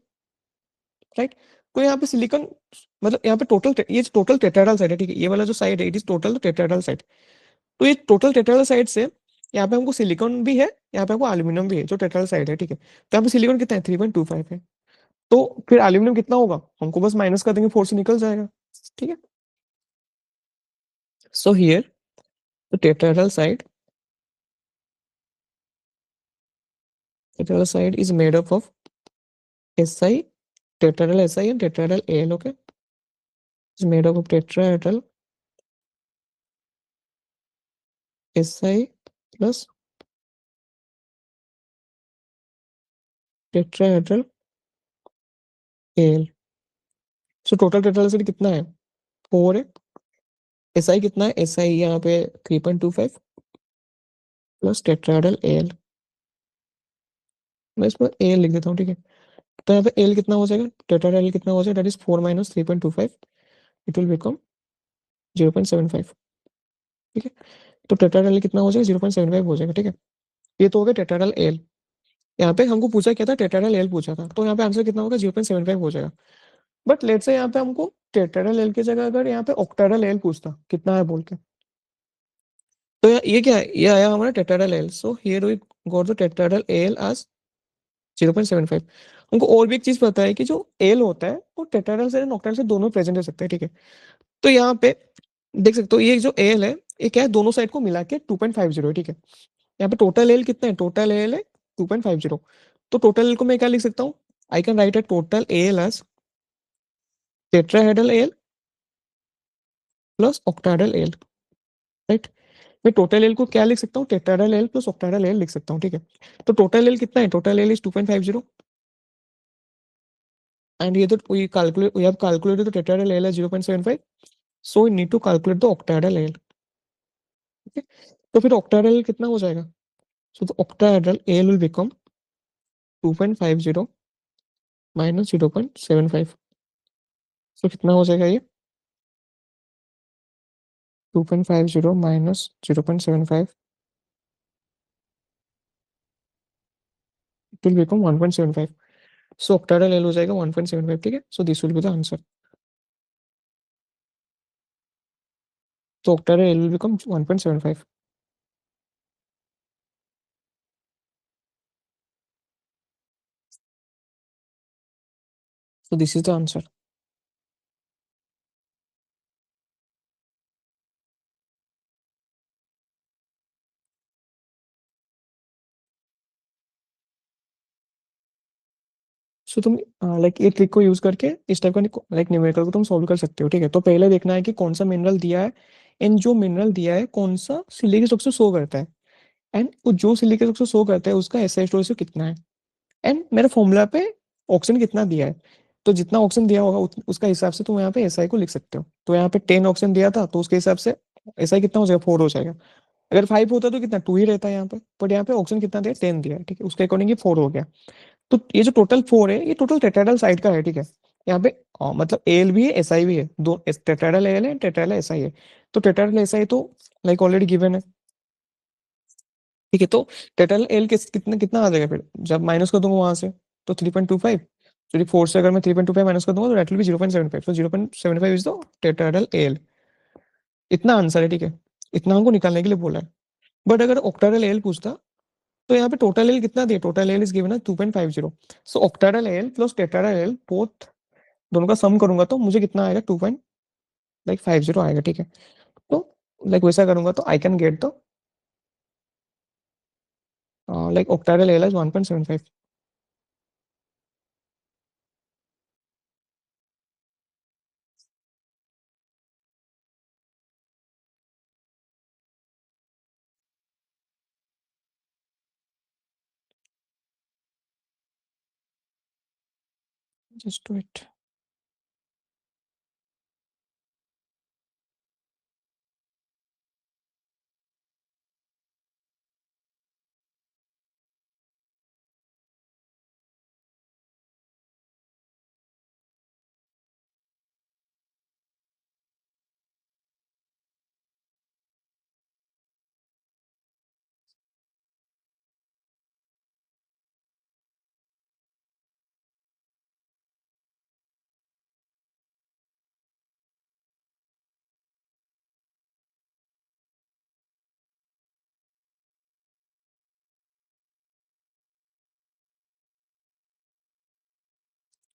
राइट। तो यहाँ पे सिलिकॉन मतलब यहाँ पे टोटल, ये टोटल टेट्राहेड्रल साइड है, ठीक है। ये वाला जो साइड है it is total tetrahedral side. तो ये टोटल टेट्राहेड्रल साइड से यहाँ पे हमको सिलिकॉन भी है, यहाँ पे हमको एल्यूमिनियम भी है, जो टेट्राहेड्रल साइड है, ठीक है। तो यहाँ पे सिलिकॉन कितना है, 3.25 है। तो फिर एल्यूमिनियम कितना होगा, हमको बस माइनस कर देंगे, 4 से निकल जाएगा, ठीक है। So here the tetrahedral side is made up of SI, tetrahedral SI and tetrahedral AL, okay? It's made up of tetrahedral SI plus tetrahedral AL. So total tetrahedral side कितना है, 4 है। SI कितना है, SI यहाँ पे 3.25 plus tetrahedral AL, मैं इसमें AL लिख देता हूँ, ठीक है। तो यहाँ पे L कितना हो जाएगा, टेट्राहेड्रल L कितना हो जाएगा, that is 4 minus 3.25, it will become 0.75, ठीक है। तो टेट्राहेड्रल L कितना हो जाएगा, 0.75 हो जाएगा, ठीक है। ये तो हो गया टेट्राहेड्रल AL। यहाँ पे हमको पूछा क्या था, टेट्राहेड्रल एल पूछा था, तो यहाँ पे आंसर कितना होगा, 0.75 हो जाएगा। बट लेट से यहाँ पे हमको टेट्राहेड्रल एल की जगह अगर यहाँ पे ऑक्टाहेड्रल एल पूछता कितना है बोल के, तो ये क्या है, ये आया हमारा tetrahedral L. So here we got the tetrahedral L as 0.75। हमको और भी एक चीज पता है कि जो एल होता है वो टेट्राहेड्रल से ऑक्टाहेड्रल से दोनों प्रेजेंट रह सकते हैं, ठीक है। तो यहाँ पे देख सकते हो ये जो एल है ये क्या है, दोनों साइड को मिला के 2.50 है, ठीक है। यहाँ पे टोटल एल कितना है, टोटल एल है 2.50। तो टोटल एल को मैं क्या लिख सकता हूँ, I can write a total L as tetrahedral L plus octahedral L, right. मैं टोटल एल को क्या लिख सकता हूँ, tetrahedral L plus octahedral L लिख सकता हूँ, ठीक है। तो टोटल एल कितना है, टोटल एल इज 2.50 एंड ये तो we calculate, we have calculated the tetrahedral L as 0.75, so we need to calculate the octahedral L, ठीक है। तो फिर ऑक्टाहेड्रल एल कितना हो जाएगा, so the octahedral L will become 2.50 minus 0.75। So कितना हो जाएगा ये, 2.50 minus 0.75, it will become 1.75। So octahedral L हो जाएगा 1.75, ठीक है। So this will be the answer. तो octahedral L will become 1.75। So this is the answer. सो तुम लाइक ये ट्रिक को यूज करके इस टाइप का लाइक न्यूमेरिकल को तुम सॉल्व कर सकते हो, ठीक है। तो पहले देखना है कि कौन सा मिनरल दिया है एंड जो मिनरल दिया है कौन सा सिलिकॉन स्ट्रक्चर शो करता है, एंड जो सिलिकॉन स्ट्रक्चर शो करता है उसका एसआई रेशियो कितना है, एंड मेरे फॉर्मूला पे ऑक्सीजन कितना दिया है। तो जितना ऑक्सीजन दिया होगा उसका हिसाब से तुम यहाँ पे एसआई को लिख सकते हो। तो यहाँ पे 10 ऑक्सीजन दिया था तो उसके हिसाब से एसआई कितना हो जाएगा, 4 हो जाएगा। अगर 5 होता तो कितना 2 ही रहता है यहाँ पे, बट यहाँ पे ऑक्सीजन कितना दिया, 10 दिया है, ठीक है, उसके अकॉर्डिंग ये 4 हो गया। तो ये जो टोटल 4 है ये टोटल टेट्राहेड्रल साइड का है, ठीक है। यहाँ पे मतलब एल भी है एसआई भी है, दो टेट्राहेड्रल एल है टेट्राहेड्रल एसआई है। तो टेट्राहेड्रल एसआई तो लाइक ऑलरेडी गिवन है, ठीक है। तो टेट्राहेड्रल एल कितना कितना आ जाएगा फिर जब माइनस कर दूंगा वहां से, तो 3.25। सॉरी 4 से अगर मैं 3.25 माइनस कर दूंगा तो दैट विल बी 0.75, तो 0.75 इज द टेट्राहेड्रल एल। इतना आंसर है, ठीक है, इतना हमको निकालने के लिए बोला है। बट अगर ऑक्टाहेड्रल एल पूछता तो यहाँ पे टोटल एल कितना दिया, टोटल एल इज गिवन है 2.50। So octahedral L plus tetrahedral L both दोनों का सम करूंगा तो मुझे कितना आएगा, 2.50 आएगा, ठीक है। तो लाइक वैसा करूंगा तो I can get the like octahedral L is 1.75। Just do it.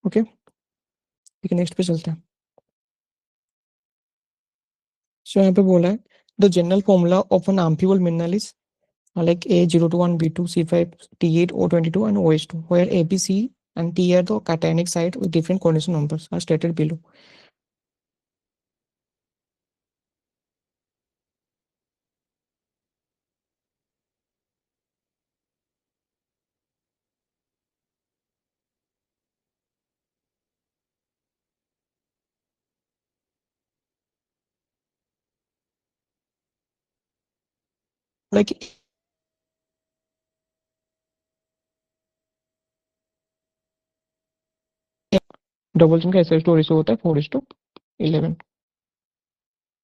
Okay, ठीक है, नेक्स्ट पे चलते हैं। सो यहाँ पे बोला है the general formula of an amphibole mineral is like A021, B2, C5, T8, O22, and OH2, where A, B, C, and T are the cationic site with different coordination numbers are stated below. Like doubles का SS two ratio होता है 4:11।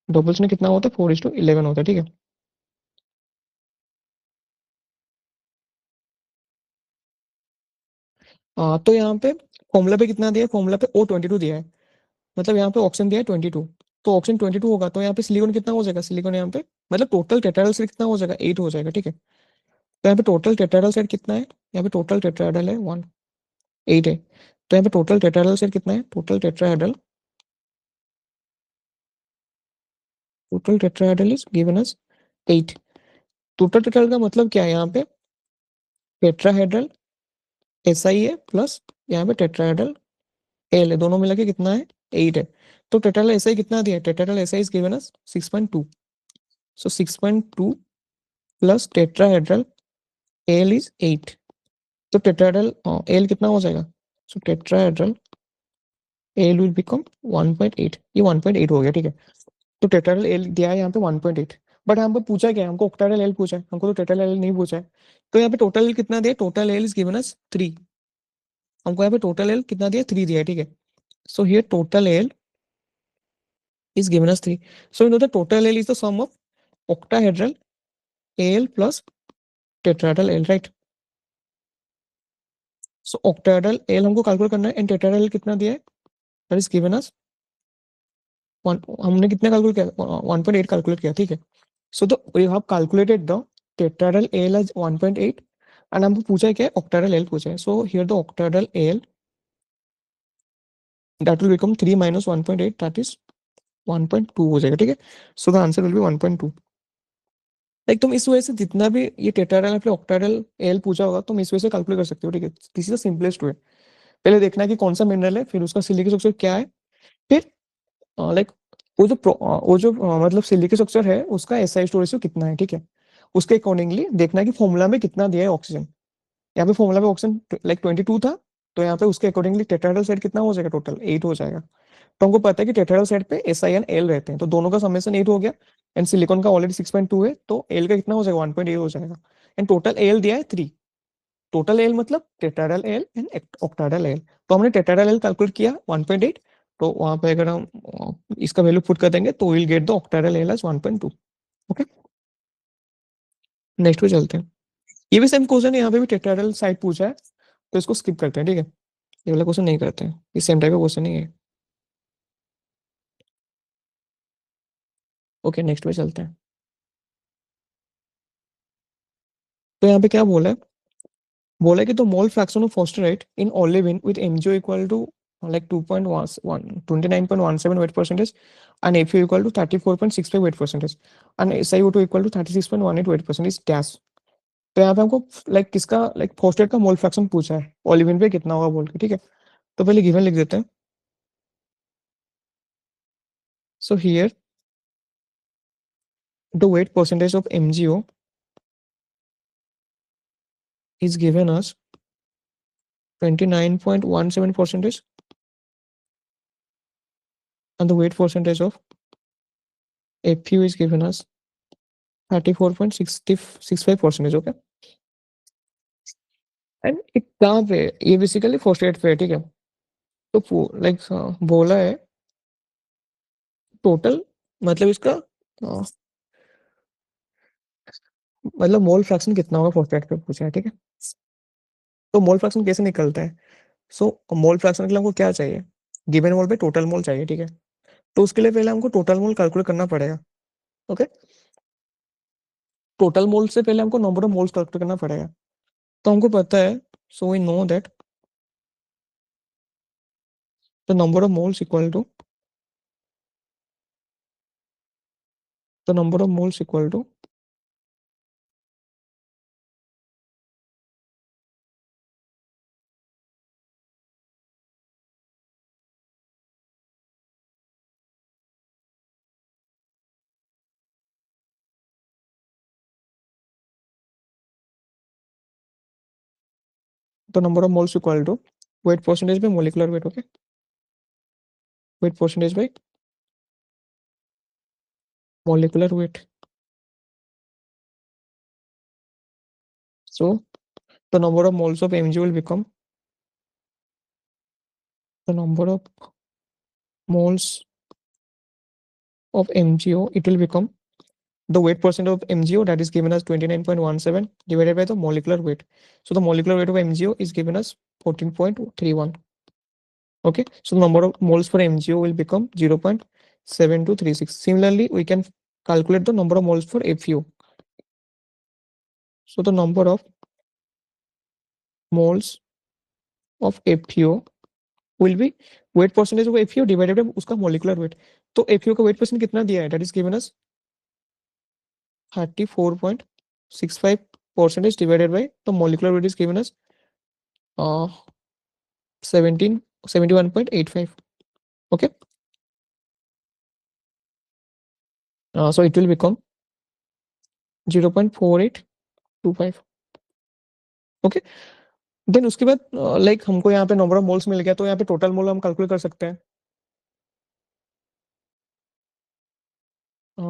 Doubles में कितना होता है, 4:11 होता है, ठीक है। तो यहाँ पे फॉर्मूला पे कितना दिया है, फॉर्मूला पे O22 दिया है, मतलब यहाँ पे ऑप्शन दिया है 22। तो ऑप्शन 22 होगा तो यहाँ पे सिलिकॉन कितना हो जाएगा, सिलिकॉन यहाँ पे मतलब टोटल टेट्राहेड्रल सेट कितना हो जाएगा, 8 हो जाएगा, ठीक है। तो यहाँ पे टोटल टेट्राहेड्रल सेट कितना है, यहाँ पे टोटल टेट्राहेड्रल है 8 है। तो यहाँ पे टोटल टेट्राहेड्रल सेट कितना है, total tetrahedral is given us 8। Total tetrahedral का मतलब क्या है, यहाँ पे टेट्राहेड्रल एसआई है प्लस यहाँ पे टेट्राहेड्रल एल है, दोनों मिला के कितना है, 8 है। तो टेट्राहेड्रल एसआई कितना दिया है, tetrahedral SI is given us 6.2। So 6.2 plus tetrahedral L is 8। तो टेट्राहेड्रल एल कितना हो जाएगा, सो टेट्राहेड्रल एल विल बिकम 1.8, ये 1.8 हो गया, ठीक है। तो टेट्राहेड्रल एल दिया है यहाँ पे 1.8। बट हमको पूछा क्या है, हमको ऑक्टाहेड्रल एल पूछा है, हमको तो टेट्राहेड्रल एल नहीं पूछा है। तो यहाँ पे टोटल एल कितना दिया, टोटल एल इज गिवन अस 3। हमको यहाँ पे टोटल एल कितना दिया, 3 दिया है, ठीक है। So here total L is given as 3. So we know the total L is the sum of octahedral Al plus tetrahedral L, right? So octahedral L हमको कैलकुलेट करना है एंड tetrahedral L कितना दिया है, that is given as 1। हमने कितना calculate किया, 1.8 calculate किया, ठीक है। सो तो we have calculated the tetrahedral L as 1.8 and हमको पूछा है क्या, octahedral L पूछा है। So here the octahedral L that will become 3 minus 1.8, that is 1.2 हो जाएगा, ठीक है। So the answer will B 1.2। Like तुम इस वजह से जितना भी ये टेट्राहेड्रल या फिर ऑक्टाहेड्रल एल पूछा होगा तुम इस वजह से कैलकुलेट कर सकते हो, ठीक है। This is the simplest way. पहले देखना है कि कौन सा मिनरल है, फिर उसका सिलिकॉन स्ट्रक्चर क्या है, फिर लाइक वो जो मतलब सिलिकॉन स्ट्रक्चर है उसका एसआई स्टोरेज कितना है, ठीक है। उसके अकॉर्डिंगली देखना है कि फॉर्मूला में कितना दिया है ऑक्सीजन। यहाँ पे फॉर्मूला में ऑक्सीजन लाइक 22 था, तो यहाँ पे उसके अकॉर्डिंगली टेट्राहेड्रल साइड कितना हो जाएगा, टोटल 8 हो जाएगा। तो हमको पता है कि टेट्राहेड्रल साइड पे एस आई एन एल रहते हैं, तो दोनों का समेशन 8 हो गया। एंड सिलिकॉन का ऑलरेडी 6.2 है, तो एल का कितना हो जाएगा, 1.8 हो जाएगा। एंड टोटल एल दिया है 3। टोटल एल मतलब tetrahedral L and octahedral L. तो हमने टेट्राहेड्रल एल कैलकुलेट किया 1.8। तो वहां पे अगर हम इसका वैल्यू पुट कर देंगे तो will get the octahedral L as 1.2। Okay, next पे चलते हैं। ये भी सेम क्वेश्चन है, यहाँ पे भी टेट्राहेड्रल साइड पूछा है, तो इसको स्किप करते हैं, ठीक है। ये वाला क्वेश्चन नहीं करते हैं, ये सेम टाइप का क्वेश्चन नहीं है। ओके, नेक्स्ट पे चलते हैं। तो यहाँ पे क्या बोला है कि the mole fraction of phosphate in olivine with MgO equal to like 29.17 weight percentage and AFU equal to 34.65 weight percentage and SiO2 equal to 36.18 weight percentage dash। तो यहाँ पे हमको लाइक किसका लाइक फॉस्फेट का मोल फ्रैक्शन पूछा है, olivine पे कितना होगा बोल के, ठीक है। तो पहले गिवन लिख देते हैं। So here the weight percentage of MgO is given as 29.17 percentage and the weight percentage of FU is given as 34.65 percentage. Okay, and एक कहाँ पे है? ये बेसिकली फॉस्फेट पे है, ठीक है। तो लाइक बोला है टोटल, मतलब इसका मतलब मोल फ्रैक्शन कितना होगा फॉस्फेट पे पूछा है, ठीक है। तो मोल फ्रैक्शन कैसे निकलता है? सो मोल फ्रैक्शन के लिए हमको क्या चाहिए, गिवन मोल पे टोटल मोल चाहिए, ठीक है। तो उसके लिए पहले हमको टोटल मोल कैलकुलेट करना पड़ेगा। ओके, टोटल मोल से पहले हमको नंबर ऑफ मोल्स कैलकुलेट करना पड़ेगा। तो हमको पता है, so we know that the number of moles equal to the number of moles equal to the number of moles equal to weight percentage by molecular weight. Okay, weight percentage by molecular weight. So the number of moles of Mg will become the number of moles of MgO. It will become the weight percent of MgO, that is given as 29.17 divided by the molecular weight. So the molecular weight of MgO is given as 14.31. Okay, so the number of moles for MgO will become 0.7236. Similarly, we can calculate the number of moles for FeO. So the number of moles of FeO will be weight percentage of FeO divided by उसका molecular weight। तो FeO का weight percent कितना दिया है, that is given as 34.65 percentage divided by the molecular weight is given as 71.85। okay, so it will become 0.4825। Okay, then उसके बाद like हमको यहाँ पे नंबर ऑफ मोल्स मिल गया, तो यहाँ पे टोटल मोल हम कैलकुलेट कर सकते हैं।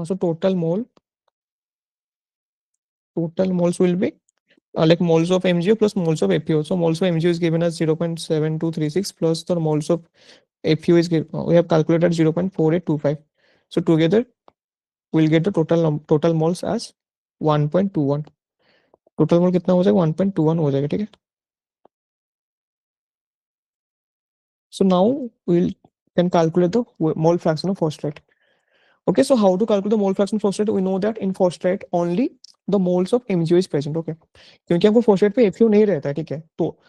So total moles will be like moles of MgO plus moles of FeO. So moles of MgO is given as 0.7236 plus the moles of FeO is given, we have calculated 0.4825. So together we'll get the total moles as 1.21। Total mole कितना हो जाएगा, 1.21 हो जाएगा, ठीक है। So now we'll can calculate the mole fraction of phosphate। Okay, so how to calculate the mole fraction of phosphate? We know that in phosphate only the moles of MgO is present। Okay, क्योंकि हमको phosphate पे FeO नहीं रहता है, ठीक है। तो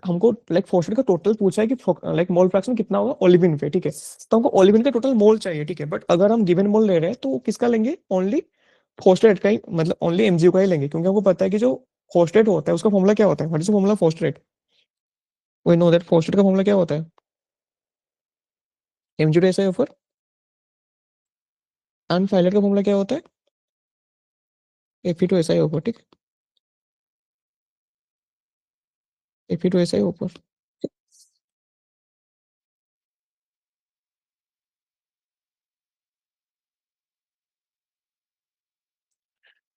हमको लाइक phosphate का टोटल पूछा है कि लाइक मोल फ्रैक्शन कितना होगा ओलिविन पे, ठीक है। तो हमको ओलिविन का टोटल मोल चाहिए, ठीक है। बट अगर हम गिवन मोल ले रहे हैं तो किसका लेंगे, ओनली phosphate का ही, मतलब ओनली MgO का ही लेंगे, क्योंकि हमको पता है कि जो phosphate होता है उसका फॉर्मूला क्या होता है, what is the formula phosphate? We know that phosphate का फॉर्मूला क्या होता है, MgO SiO4 अनफाइलेट का फॉर्मूला क्या होता है? Fe2SI ऊपर, ठीक। Fe2SI ऊपर।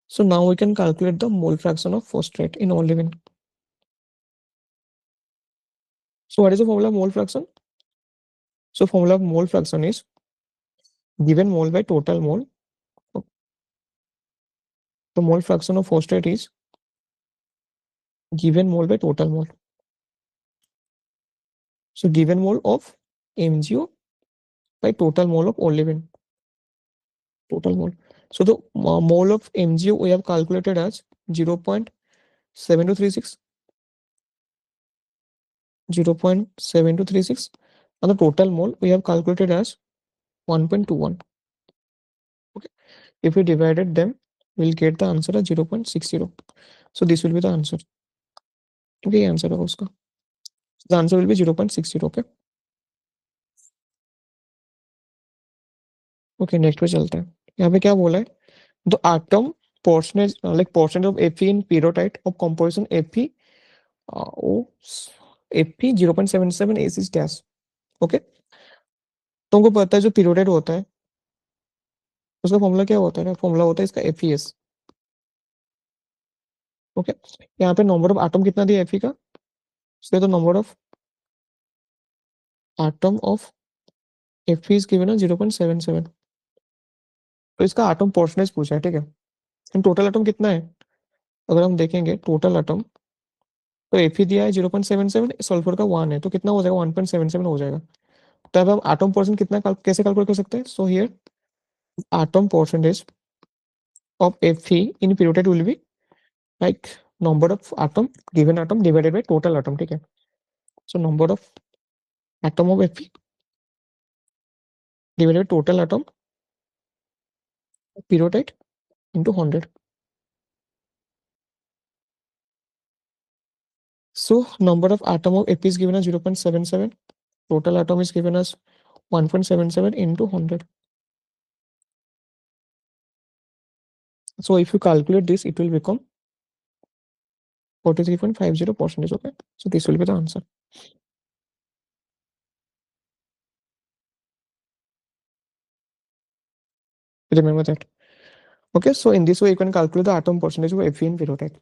So now we can calculate the mole fraction of phosphate in olivine. So what is the formula of mole fraction? So formula of mole fraction is given mole by total mole. The mole fraction of phosphate is given mole by total mole. So given mole of MgO by total mole of olivine. Total mole. So the mole of MgO we have calculated as 0.7236, 0.7236, and the total mole we have calculated as 1.21. Okay. If we divided them, we'll get the answer as 0.60. So this will be the answer. Okay, answer होगा उसका. The answer will be 0.60. Okay. Okay, next पे चलते हैं. यहाँ पे क्या बोला है? The atom percentage, like percentage of Fe in pyrrhotite of composition Fe, O Fe 0.77 acid dash. Okay. तुमको पता है जो pyrrhotite होता है उसका फॉर्मूला क्या होता है? फॉर्मूला होता है इसका FeS. ओके. यहाँ पे नंबर ऑफ एटम कितना दिया Fe का? इसलिए तो number of atom of Fe is given है 0.77. तो इसका एटम परसेंटेज पूछा है, ठीक है. टोटल एटम कितना है? अगर हम देखेंगे टोटल एटम, तो Fe दिया है 0.77, सल्फर का 1 है, तो कितना हो जाएगा? 1.77 हो जाएगा. तो अब हम एटम परसेंट कितना कैसे कैलकुलेट कर सकते हैं? So here atom percentage of Fe in period will be like number of atom, given atom divided by total atom, ठीक है. So number of atom of Fe divided by total atom period into 100. So number of atom of Fe is given as 0.77. Total atom is given as 1.77 into 100. So if you calculate this, it will become 43.50%. Okay. So this will be the answer. Remember that. Okay. So in this way, you can calculate the atom percentage of Fe in pyrrhotite.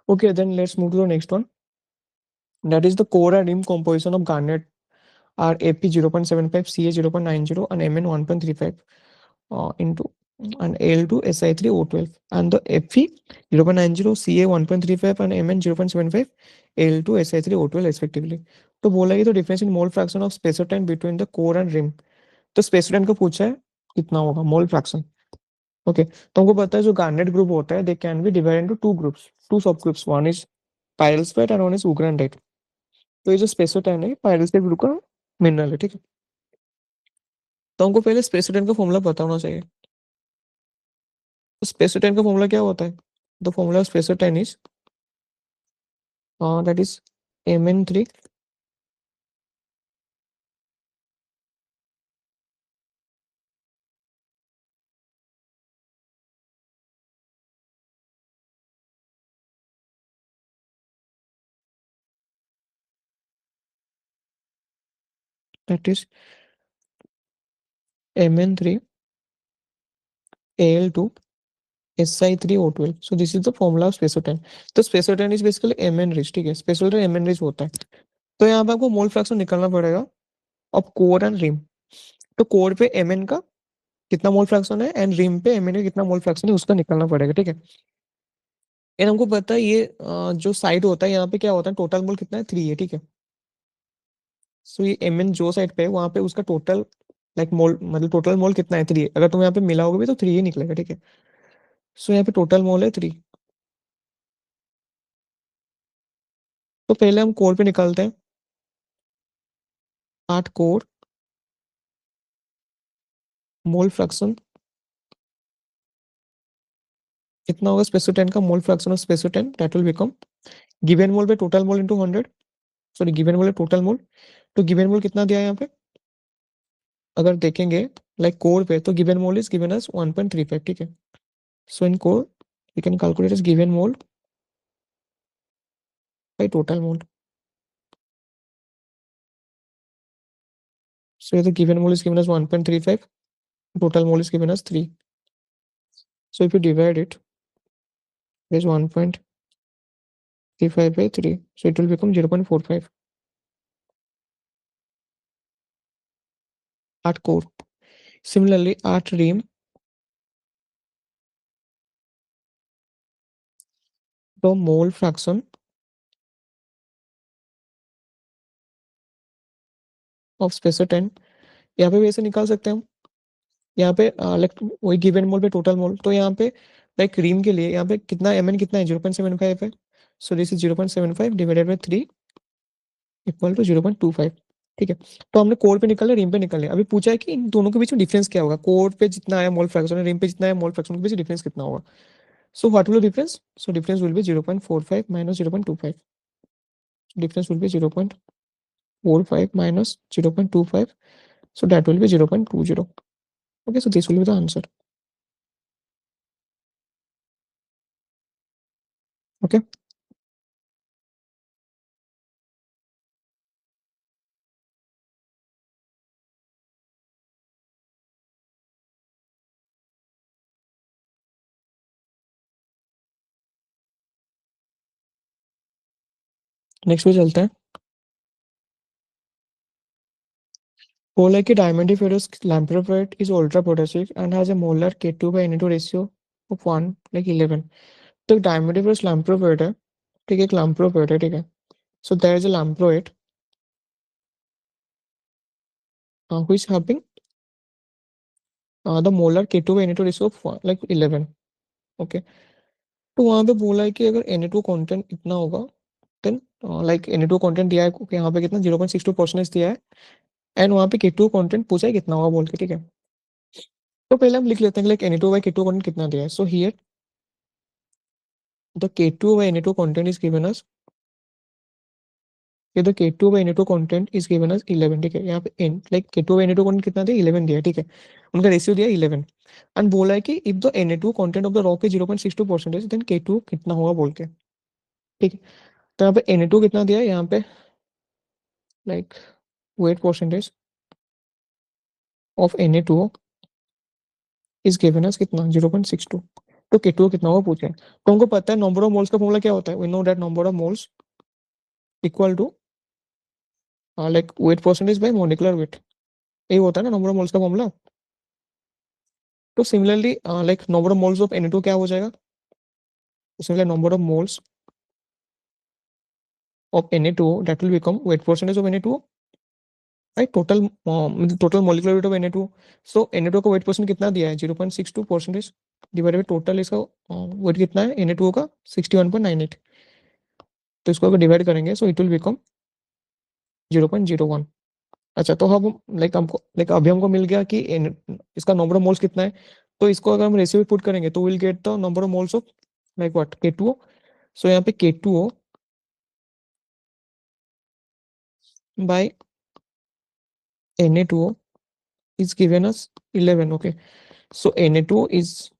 Okay. Then let's move to the next one. That is the core and rim composition of garnet are Fe 0.75, Ca 0.90, and Mn 1.35 into and Al2Si3O12, and the Fe 0.90, Ca 1.35 and Mn 0.75, Al2Si3O12 respectively. तो बोला ये तो difference in mole fraction of spessartine between the core and rim. तो spessartine को पूछा है कितना होगा मोल फ्रैक्शन. ओके. तो हमको पता है जो गार्नेट ग्रुप होता है they can be divide into two groups, two sub groups. One is pyralspite and one is ugrandite. तो ये जो स्पेसोटाइन है पायरल्सपेट ग्रुप का मिनरल है, ठीक है. तो हमको पहले स्पेसोटाइन का फॉर्मूला पता होना चाहिए. तो स्पेसोटाइन का फॉर्मूला क्या होता है? The formula of spessartine is that is Mn3 that is Mn3 Al2 Si3O12. So this is the formula of स्पेसोटाइन. तो स्पेसोटाइन इज बेसिकली Mn रिच, ठीक है. स्पेसोटाइन Mn रिच होता है. तो यहाँ पे आपको मोल फ्रैक्शन निकालना पड़ेगा ऑफ कोर एंड रिम. तो कोर पे Mn का कितना मोल फ्रैक्शन है एंड रिम पे Mn का कितना मोल फ्रैक्शन है उसका निकालना पड़ेगा, ठीक है. एंड हमको पता है ये जो साइड होता है यहाँ पे क्या होता है, टोटल मोल कितना है 3 है, ठीक है. सो ये Mn जो साइड पे है वहां पे उसका टोटल लाइक मोल, मतलब टोटल मोल कितना है 3. अगर तुम यहाँ पे मिलाओगे भी तो 3 ही निकलेगा, ठीक है. सो यहाँ पे टोटल मोल है 3. तो पहले हम कोर पे निकालते हैं. 8 कोर मोल फ्रैक्शन कितना होगा स्पेसोटेन का mole fraction of spessartine that will become given mole पे total mole into 100. Sorry given mole total mole, तो गिवन मोल कितना दिया है यहाँ पे, अगर देखेंगे लाइक कोर पे, तो given mole is given as 1.35, ठीक है। So in core we can calculate as given mole by total mole. So the given mole is given as 1.35, total mole is given as 3. So if you divide it, it is 1.35 by 3. So it will become 0.45 at core. Similarly, at rim, the mole fraction of spacer 10, यहाँ पे भी ऐसे निकाल सकते हैं हम। यहाँ पे लाइक वही गिवन मोल पे टोटल मोल, तो यहाँ पे लाइक रीम के लिए यहाँ पे कितना एम एन कितना है, 0.75 है। So this is 0.75 divided by 3 equal to 0.25, ठीक है। तो हमने कोर पे निकाले, रिम पे निकाले। अभी पूछा है कि इन दोनों के बीच में डिफरेंस क्या होगा, कोर पे जितना है मोल फ्रैक्शन है, रिम पे जितना है मोल फ्रैक्शन, के बीच डिफरेंस कितना होगा। So what will difference, so difference will be 0.45 minus 0.25, difference will be 0.45 minus 0.25, so that will be 0.20. Okay, so this will be the answer. Okay, next पे चलते हैं। बोला है कि diamondiferous lamproite is ultra protective and has a molar K2 by Na2 ratio of 1 like 11. तो diamondiferous lamproite है, ठीक है, एक lamproite है, ठीक है। So there is a lamproite who is having the molar K2 by Na2 ratio of 1, like 11. Okay, तो वहां पे बोला है कि अगर Na2 कंटेंट इतना होगा, देन लाइक Na2 कंटेंट दिया है कि यहाँ पे कितना 0.62% दिया है, एंड वहाँ पे K2 कंटेंट पूछा है कितना होगा बोल के, ठीक है। तो पहले हम लिख लेते हैं like Na2 by K2 content कितना दिया है। So here the K2 by Na2 content is given as, ये the K2 by Na2 content is given as 11, ठीक है। यहाँ पे N like K2 by Na2 content कितना दिया, 11 दिया है, ठीक है। उनका रेशियो दिया 11, एंड बोला है कि if the Na2 content of the rock is 0.62% then K2 कितना होगा बोल के, ठीक है। तो यहाँ पे Na2 कितना दिया है, यहाँ पे like weight percentage of Na2 is given अस कितना 0.62, तो K2 कितना होगा पूछे। तो हमको पता है नंबर ऑफ मोल्स का फॉर्मूला क्या होता है, we know that number of moles equal to like weight percentage by molecular weight, यही होता है ना नंबर ऑफ मोल्स का फॉर्मूला। तो similarly like number of moles of Na2 क्या हो जाएगा, similar number of moles of Na2 that will become weight percentage of Na2 right, total total molecular weight of Na2। So Na2 का wait percent कितना दिया है 0.62% divided by total, इसका wait कितना है Na2 का 61.98, तो इसको अगर डिवाइड करेंगे सो इट विल बिकम 0.01। अच्छा, तो हम लाइक हमको लाइक अभी हमको मिल गया कि इसका नंबर ऑफ मोल्स कितना है। तो इसको अगर हम रेशियो में पुट करेंगे तो will get the number of moles of like what K2O। So यहाँ पे K2O by Na2O is given as 11, okay। So Na2 is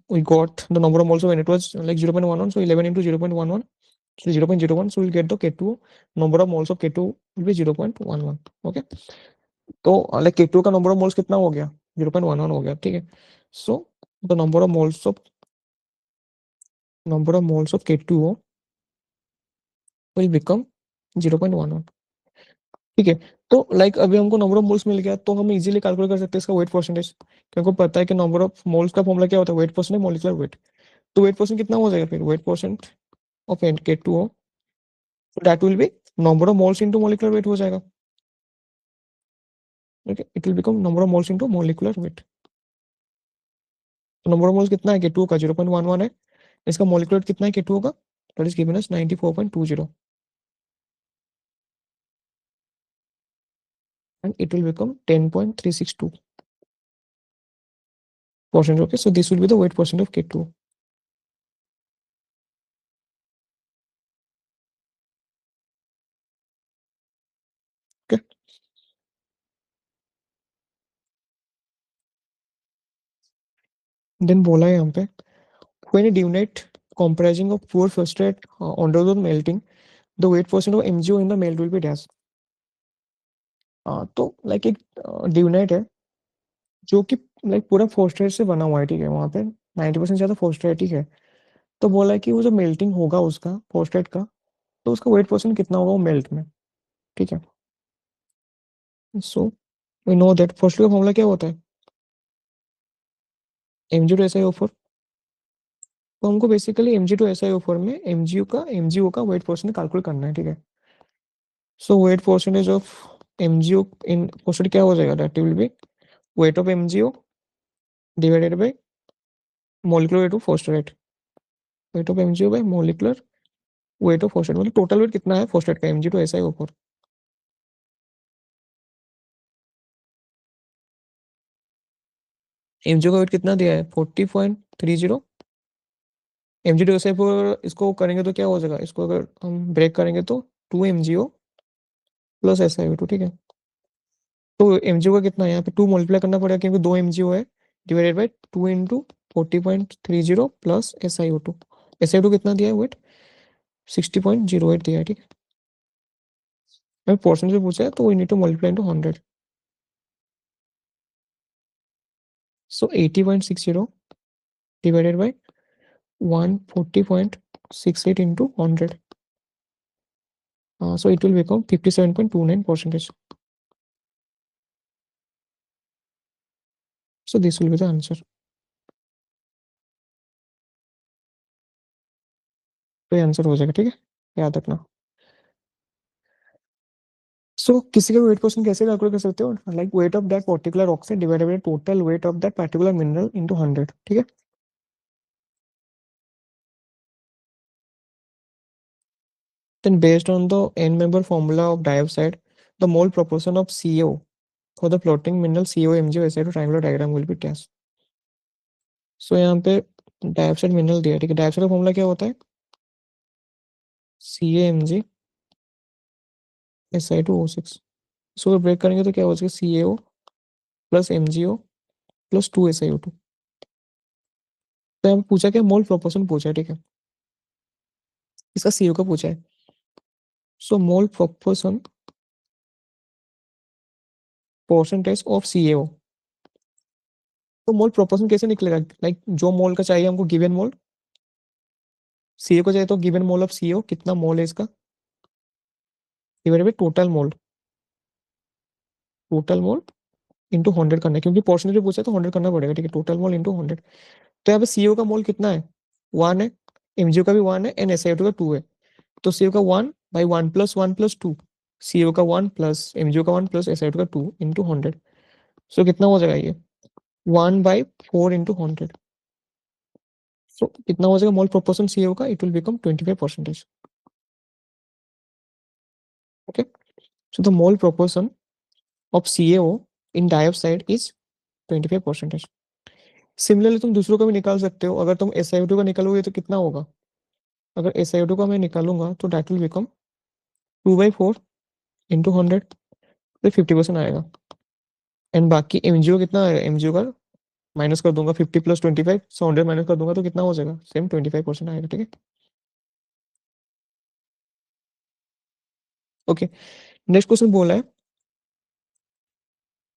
we got the number of moles of Na2 as like 0.11, so 11 into 0.11, so 0.01, so we'll get the K2 number of moles of K2 will be 0.11, okay। तो like K2 का number of moles कितना हो गया 0.11 हो गया, ठीक है। So the number of moles of K2O will become 0.11, ठीक है। तो लाइक अभी हमको नंबर ऑफ मोल्स मिल गया, तो हम इजीली कैलकुलेट कर सकते हैं इसका वेट परसेंटेज, क्योंकि पता है कि नंबर ऑफ मोल्स का फॉर्मूला क्या होता है, वेट परसेंट मॉलिक्यूलर वेट। तो वेट परसेंट कितना हो जाएगा फिर, wait percent of K2O that will B number of moles into molecular weight हो जाएगा, okay. It will become number of moles into molecular weight. तो नंबर ऑफ मोल्स कितना है K2O का 0.11 है, इसका मॉलिक्यूलर वेट कितना है K2O का, that is given us 94.20, and it will become 10.362%, okay। So this will be the weight percent of K2O। Then बोला है यहाँ पे when a duet comprising of pure phosphate undergoes melting, the weight percent of MgO in the melt will be dash. तो like एक Dunant है जो कि like पूरा फोस्फेट से बना हुआ है, ठीक है, वहाँ पे 90% ज्यादा फोस्फेट ही है। तो बोला है कि वो जो मेल्टिंग होगा उसका फोस्फेट का, तो उसका वेट परसेंट कितना होगा वो मेल्ट में, ठीक है। So we know that first का फॉर्मूला क्या होता है, Mg2SiO4। तो हमको बेसिकली Mg2SiO4 में एमजीओ का वेट परसेंट कैलकुलेट करना है, ठीक है। So weight percentage of MgO in percent क्या हो जाएगा, that will be weight of MgO divided by molecular weight of phosphate, weight of MgO by molecular weight of phosphate, मतलब total weight कितना है फॉस्फेट का Mg2SiO4। MgO का wait कितना दिया है 40.30। Mg2SiO4 इसको करेंगे तो क्या हो जाएगा, इसको अगर हम ब्रेक करेंगे तो 2 MgO प्लस SiO2, ठीक है। तो MgO का कितना है यहाँ पे 2 मल्टीप्लाई करना पड़ेगा क्योंकि 2 MgO है, divided by 2 × 40.30 plus SiO2। SiO2 कितना दिया है वेट 60.08 दिया है, ठीक है। अगर परसेंटेज पूछा है तो we need to multiply into 100। So 80.60 divided by 140.68 into 100. So it will become 57.29 percentage. So this will be the answer. तो ये आंसर हो जाएगा, ठीक है, याद रखना। सो किसी का वेट क्वेश्चन कैसे कैलकुलेट कर सकते हो, like weight of that particular oxide divided by total weight of that particular mineral into 100, ठीक है। Then based on the n member formula of dioxide, the mole proportion of CO for the floating mineral COMgO triangular diagram will be test. सो यहाँ पे dioxide mineral दिया है, ठीक है। Dioxide का formula क्या होता है CaMgSi2O6। इसको ब्रेक करेंगे तो क्या हो जाएगा CaO plus MgO plus 2SiO2। तो यहाँ पे पूछा क्या मोल प्रोपोर्शन पूछा है, ठीक है। इसका CO का पूछा है। सो मोल प्रोपोर्शन परसेंटेज ऑफ CaO। तो मोल प्रोपोर्शन कैसे निकलेगा, लाइक जो मोल का चाहिए हमको गिवन मोल, सीओ को चाहिए तो गिवन मोल ऑफ सीओ कितना मोल है इसका divided by total mole into 100 करना है, क्योंकि परसेंटेज पूछा है तो 100 करना पड़ेगा, ठीक है। Total mole into 100। तो यहाँ पे सीओ का मोल कितना है 1 है, एमजीओ का भी 1 है एंड एसआईओ का 2 है। तो सीओ का 1 बाई 1 + 1 + 2, सीओ का 1 प्लस एमजीओ का 1 प्लस एसआईओ का 2 इंटू 100। सो कितना हो जाएगा ये 1/4 इंटू 100। सो कितना हो जाएगा मोल प्रोपोर्शन सीओ का, it will become 25%। Okay, so the mole proportion of CaO in dioxide is 25%। Similarly तुम दूसरों का भी निकाल सकते हो, अगर तुम SiO2 का निकालोगे तो कितना होगा, अगर SiO2 का मैं निकालूंगा तो डेट विल बिकम 2/4 इंटू 100, तो 50% आएगा। एंड बाकी MgO कितना आएगा, MgO का माइनस कर दूंगा 50 + 25, सो 100 माइनस कर दूंगा तो कितना हो जाएगा सेम 25% आएगा, ठीक है। ओके, नेक्स्ट क्वेश्चन बोला है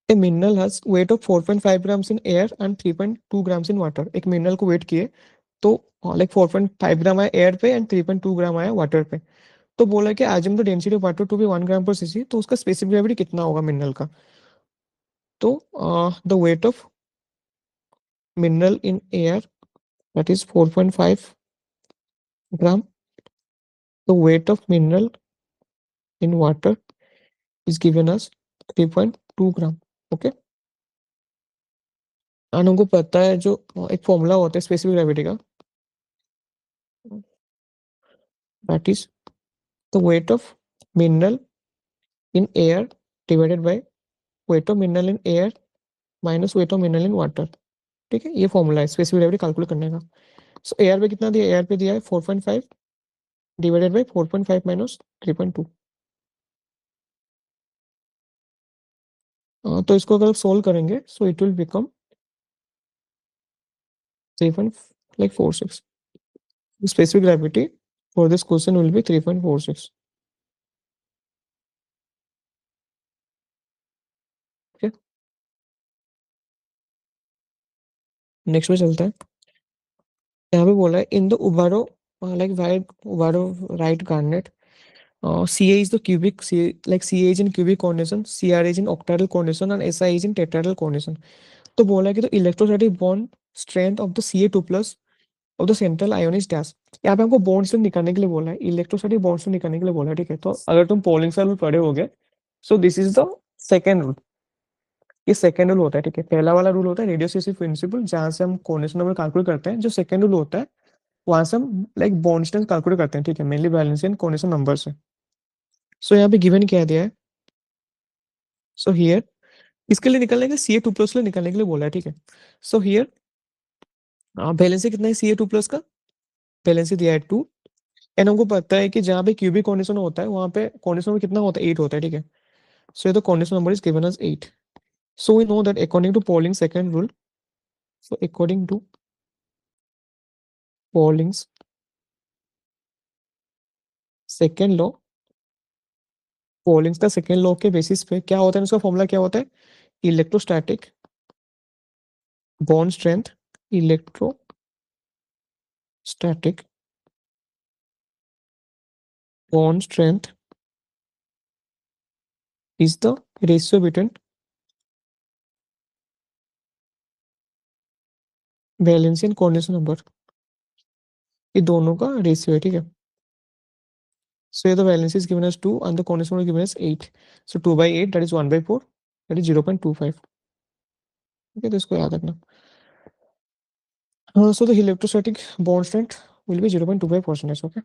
a mineral has weight of 4.5 grams in air and 3.2 grams in water. एक मिनरल को वेट किए तो लाइक 4.5 ग्राम आया एयर पे एंड 3.2 ग्राम आया वाटर पे। तो बोला कि assume the density of water to be 1 gram per cc, तो उसका स्पेसिफिक ग्रेविटी कितना होगा मिनरल का। तो the weight of mineral in air that is 4.5 gram, the weight of mineral in water is given us 3.2 gram. Okay, and हमको पता है जो एक फॉर्मूला होता है स्पेसिफिक ग्रेविटी का, that is the weight of mineral in air divided by weight of mineral in air minus weight of mineral in water, ठीक है। ये फॉर्मूला है स्पेसिफिक ग्रेविटी कैलकुलेट करने का। सो एयर पे कितना दिया, एयर पे दिया है 4.5 डिवाइडेड बाई 4.5 माइनस 3.2। तो इसको अगर सोल्व करेंगे so it will become 3.46. The specific gravity for this question will be 3.46. Okay. Next में चलता है। यहाँ पे बोला है in the उबारो like wide उबारो right garnet CA is the cubic CA is in cubic coordination, CR is in octahedral coordination and SI is in tetrahedral coordination. तो बोला है कि तो electrostatic bond strength of the Ca2 plus of the central ion is dash. यहाँ पे हमको bond strength निकालने के लिए बोला है, इलेक्ट्रोस्टैटिक बॉन्ड स्ट्रेंथ निकालने के लिए बोला है। ठीक है, तो अगर तुम पोलिंग रूल पढ़े होगे, सो this is the second rule. ये सेकेंड रूल होता है। ठीक है, पहला वाला रूल होता है रेडियोसिटी प्रिंसिपल, जहां से हम कोऑर्डिनेशन नंबर कैलकुलेट करते हैं। जो सेकेंड रूल होता है वहां से हम लाइक बॉन्ड स्ट्रेंथ कैलकुलेट करते हैं। ठीक है, mainly valency and coordination number से। सो यहाँ पे गिवन क्या दिया है, सो हियर इसके लिए निकलने के Ca2 प्लस के लिए निकलने के लिए बोला है। ठीक है, सो हियर बैलेंसी कितना है Ca2 प्लस का, बैलेंसी दिया है 2। एंड हमको पता है कि जहाँ पे क्यूबिक कोऑर्डिनेशन होता है वहाँ पे कोऑर्डिनेशन नंबर कितना होता है, 8 होता है। ठीक है, सो ये तो coordination number is given as 8। So we know that according to Pauling second rule, so according to Pauling's second law, Pauling's का सेकंड लॉ के बेसिस पे क्या होता है, उसका फॉर्मूला क्या होता है, electrostatic bond strength, electrostatic bond strength is the ratio between valency and coordination number. ये दोनों का रेशियो है। ठीक है, so the valence is given as 2 and the coordination is given as 8, so 2 by 8 that is 1 by 4, that is 0.25. Okay, तो इसको याद रखना। So the electrostatic bond strength will be 0.25%. Okay,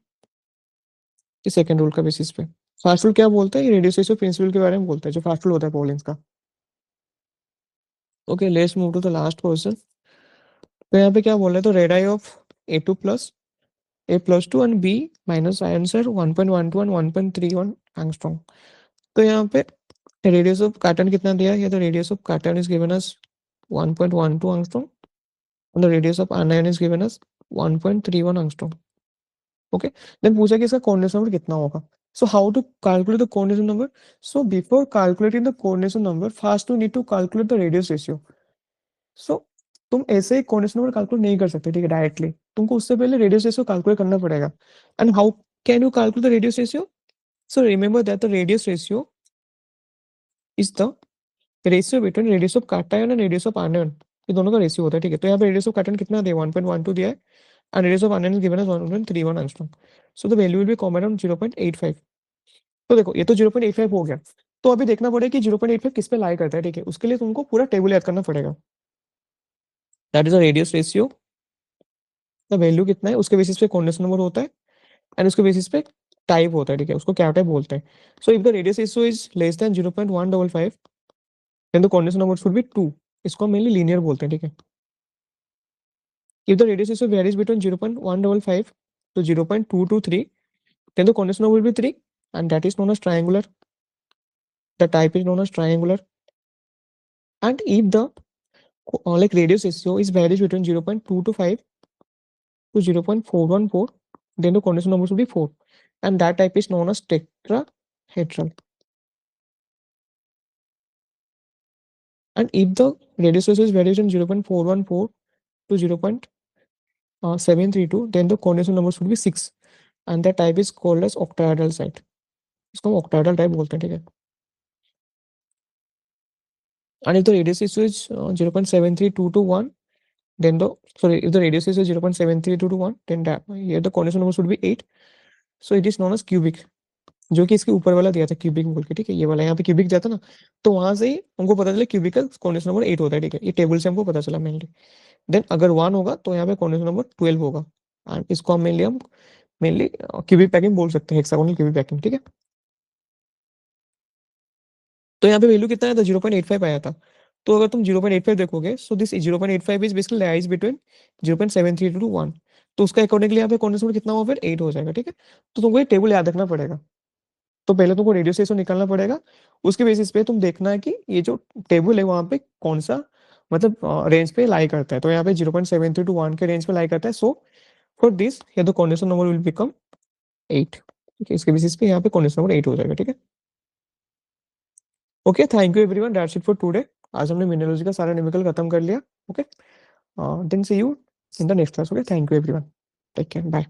ये सेकंड रूल का basis पे। First rule क्या बोलता है, रेडियोसिटी प्रिंसिपल के बारे में बोलता है, जो फर्स्ट रूल होता है पॉलिंग्स का। Okay, let's move to the last question. तो यहाँ पे क्या बोल रहे हैं, तो radii of A2 plus A+2 and B minus answer 1.12 and 1.31 angstrom. तो यहाँ पे रेडियस ऑफ कार्टन कितना दिया है, तो radius of carton is given us 1.12 angstrom and the radius of anion is given as 1.31 angstrom. Okay, then पूछा कि इसका coordination number कितना होगा। So how to calculate the coordination number? So before calculating the coordination number, first you need to calculate the radius ratio. So तुम ऐसे ही coordination number calculate नहीं कर सकते। ठीक है, डायरेक्टली तुमको उससे पहले radius ratio calculate करना पड़ेगा। And how can you calculate the radius ratio? So remember that the radius ratio is the ratio between radius of cation and radius of anion। ये दोनों का रेशियो होता है। ठीक है, तो यहाँ पे रेडियस ऑफ कार्टन कितना दिया, 1.12 दिया है, and radius of anion is given as 1.31 angstrom, so the value will be common on 0.85। तो देखो ये तो 0.85 हो गया, तो अभी देखना पड़ेगा कि 0.85 किस पे लाई करता है। ठीक है, उसके लिए तुमको पूरा टेबल याद करना पड़ेगा। That is the radius ratio, the value कितना है उसके बेसिस पे कॉन्डेंस नंबर होता है, एंड उसके बेसिस पे टाइप होता है। ठीक है, उसको क्या टाइप बोलते हैं। So if the radius ratio is less than 0.155 then the condense number should be 2। इसको मेनली लीनियर बोलते हैं। ठीक है, if the radius ratio varies between 0.155 to 0.223, then the coordinate number will be 3, and that is known as triangular. The type is known as triangular. And if the like radius ratio is varies between 0.225 to 0.414, then the coordinate number should be 4, and that type is known as tetrahedral. And if the radius ratio is varies between 0.414 to 0.732, then the coordinate number should be 6, and that type is called as octahedral site। इसको हम octahedral type बोलते हैं। ठीक है, and if the radius is 0.732 to 1, then the sorry if the radius is 0.732 to 1, then that here the coordinate number should be 8, so it is known as cubic। जो कि इसके ऊपर वाला दिया था क्यूबिक बोल के। ठीक है, ये वाला यहाँ पे क्यूबिक दिया था ना, तो वहां से ही हमको पता चला क्यूबिक का कोऑर्डिनेट नंबर 8 होता है। ठीक है, ये टेबल से हमको पता चला मेनली। देन अगर 1 होगा तो यहाँ पे कोऑर्डिनेट नंबर 12 होगा, एंड इसको हम मेनली क्यूबिक पैकिंग बोल सकते हैं, हेक्सागोनल क्यूबिक पैकिंग। ठीक है, तो यहाँ पे वैल्यू कितना आया था, 0.85 आया था। तो अगर तुम 0.85 देखोगे, so this 0.85 is basically lies between 0.732 to 1, तो उसका अकॉर्डिंगली यहाँ पे कॉन्डेंस नंबर कितना होगा, फिर 8 हो जाएगा। ठीक है, तो तुमको ये टेबल याद रखना पड़ेगा। तो पहले तुमको रेडियस रेशियो निकालना पड़ेगा, उसके बेसिस पे तुम देखना है कि ये जो टेबल है वहां पे कौन सा मतलब रेंज पे लाई करता है, तो यहाँ पे 0.73 to 1 के रेंज पे लाई करता है। सो फॉर दिस या तो कॉन्डेंसर नंबर विल बिकम 8। ठीक है, इसके बेसिस पे यहाँ पे कॉन्डेंसर नंबर 8 हो जाएगा। ठीक है, okay, thank you everyone, that's it for today. आज हमने मिनरोलॉजी का सारा न्यूमेरिकल खत्म कर लिया। Okay, then see you in the next class. Okay, thank you everyone, take care, bye.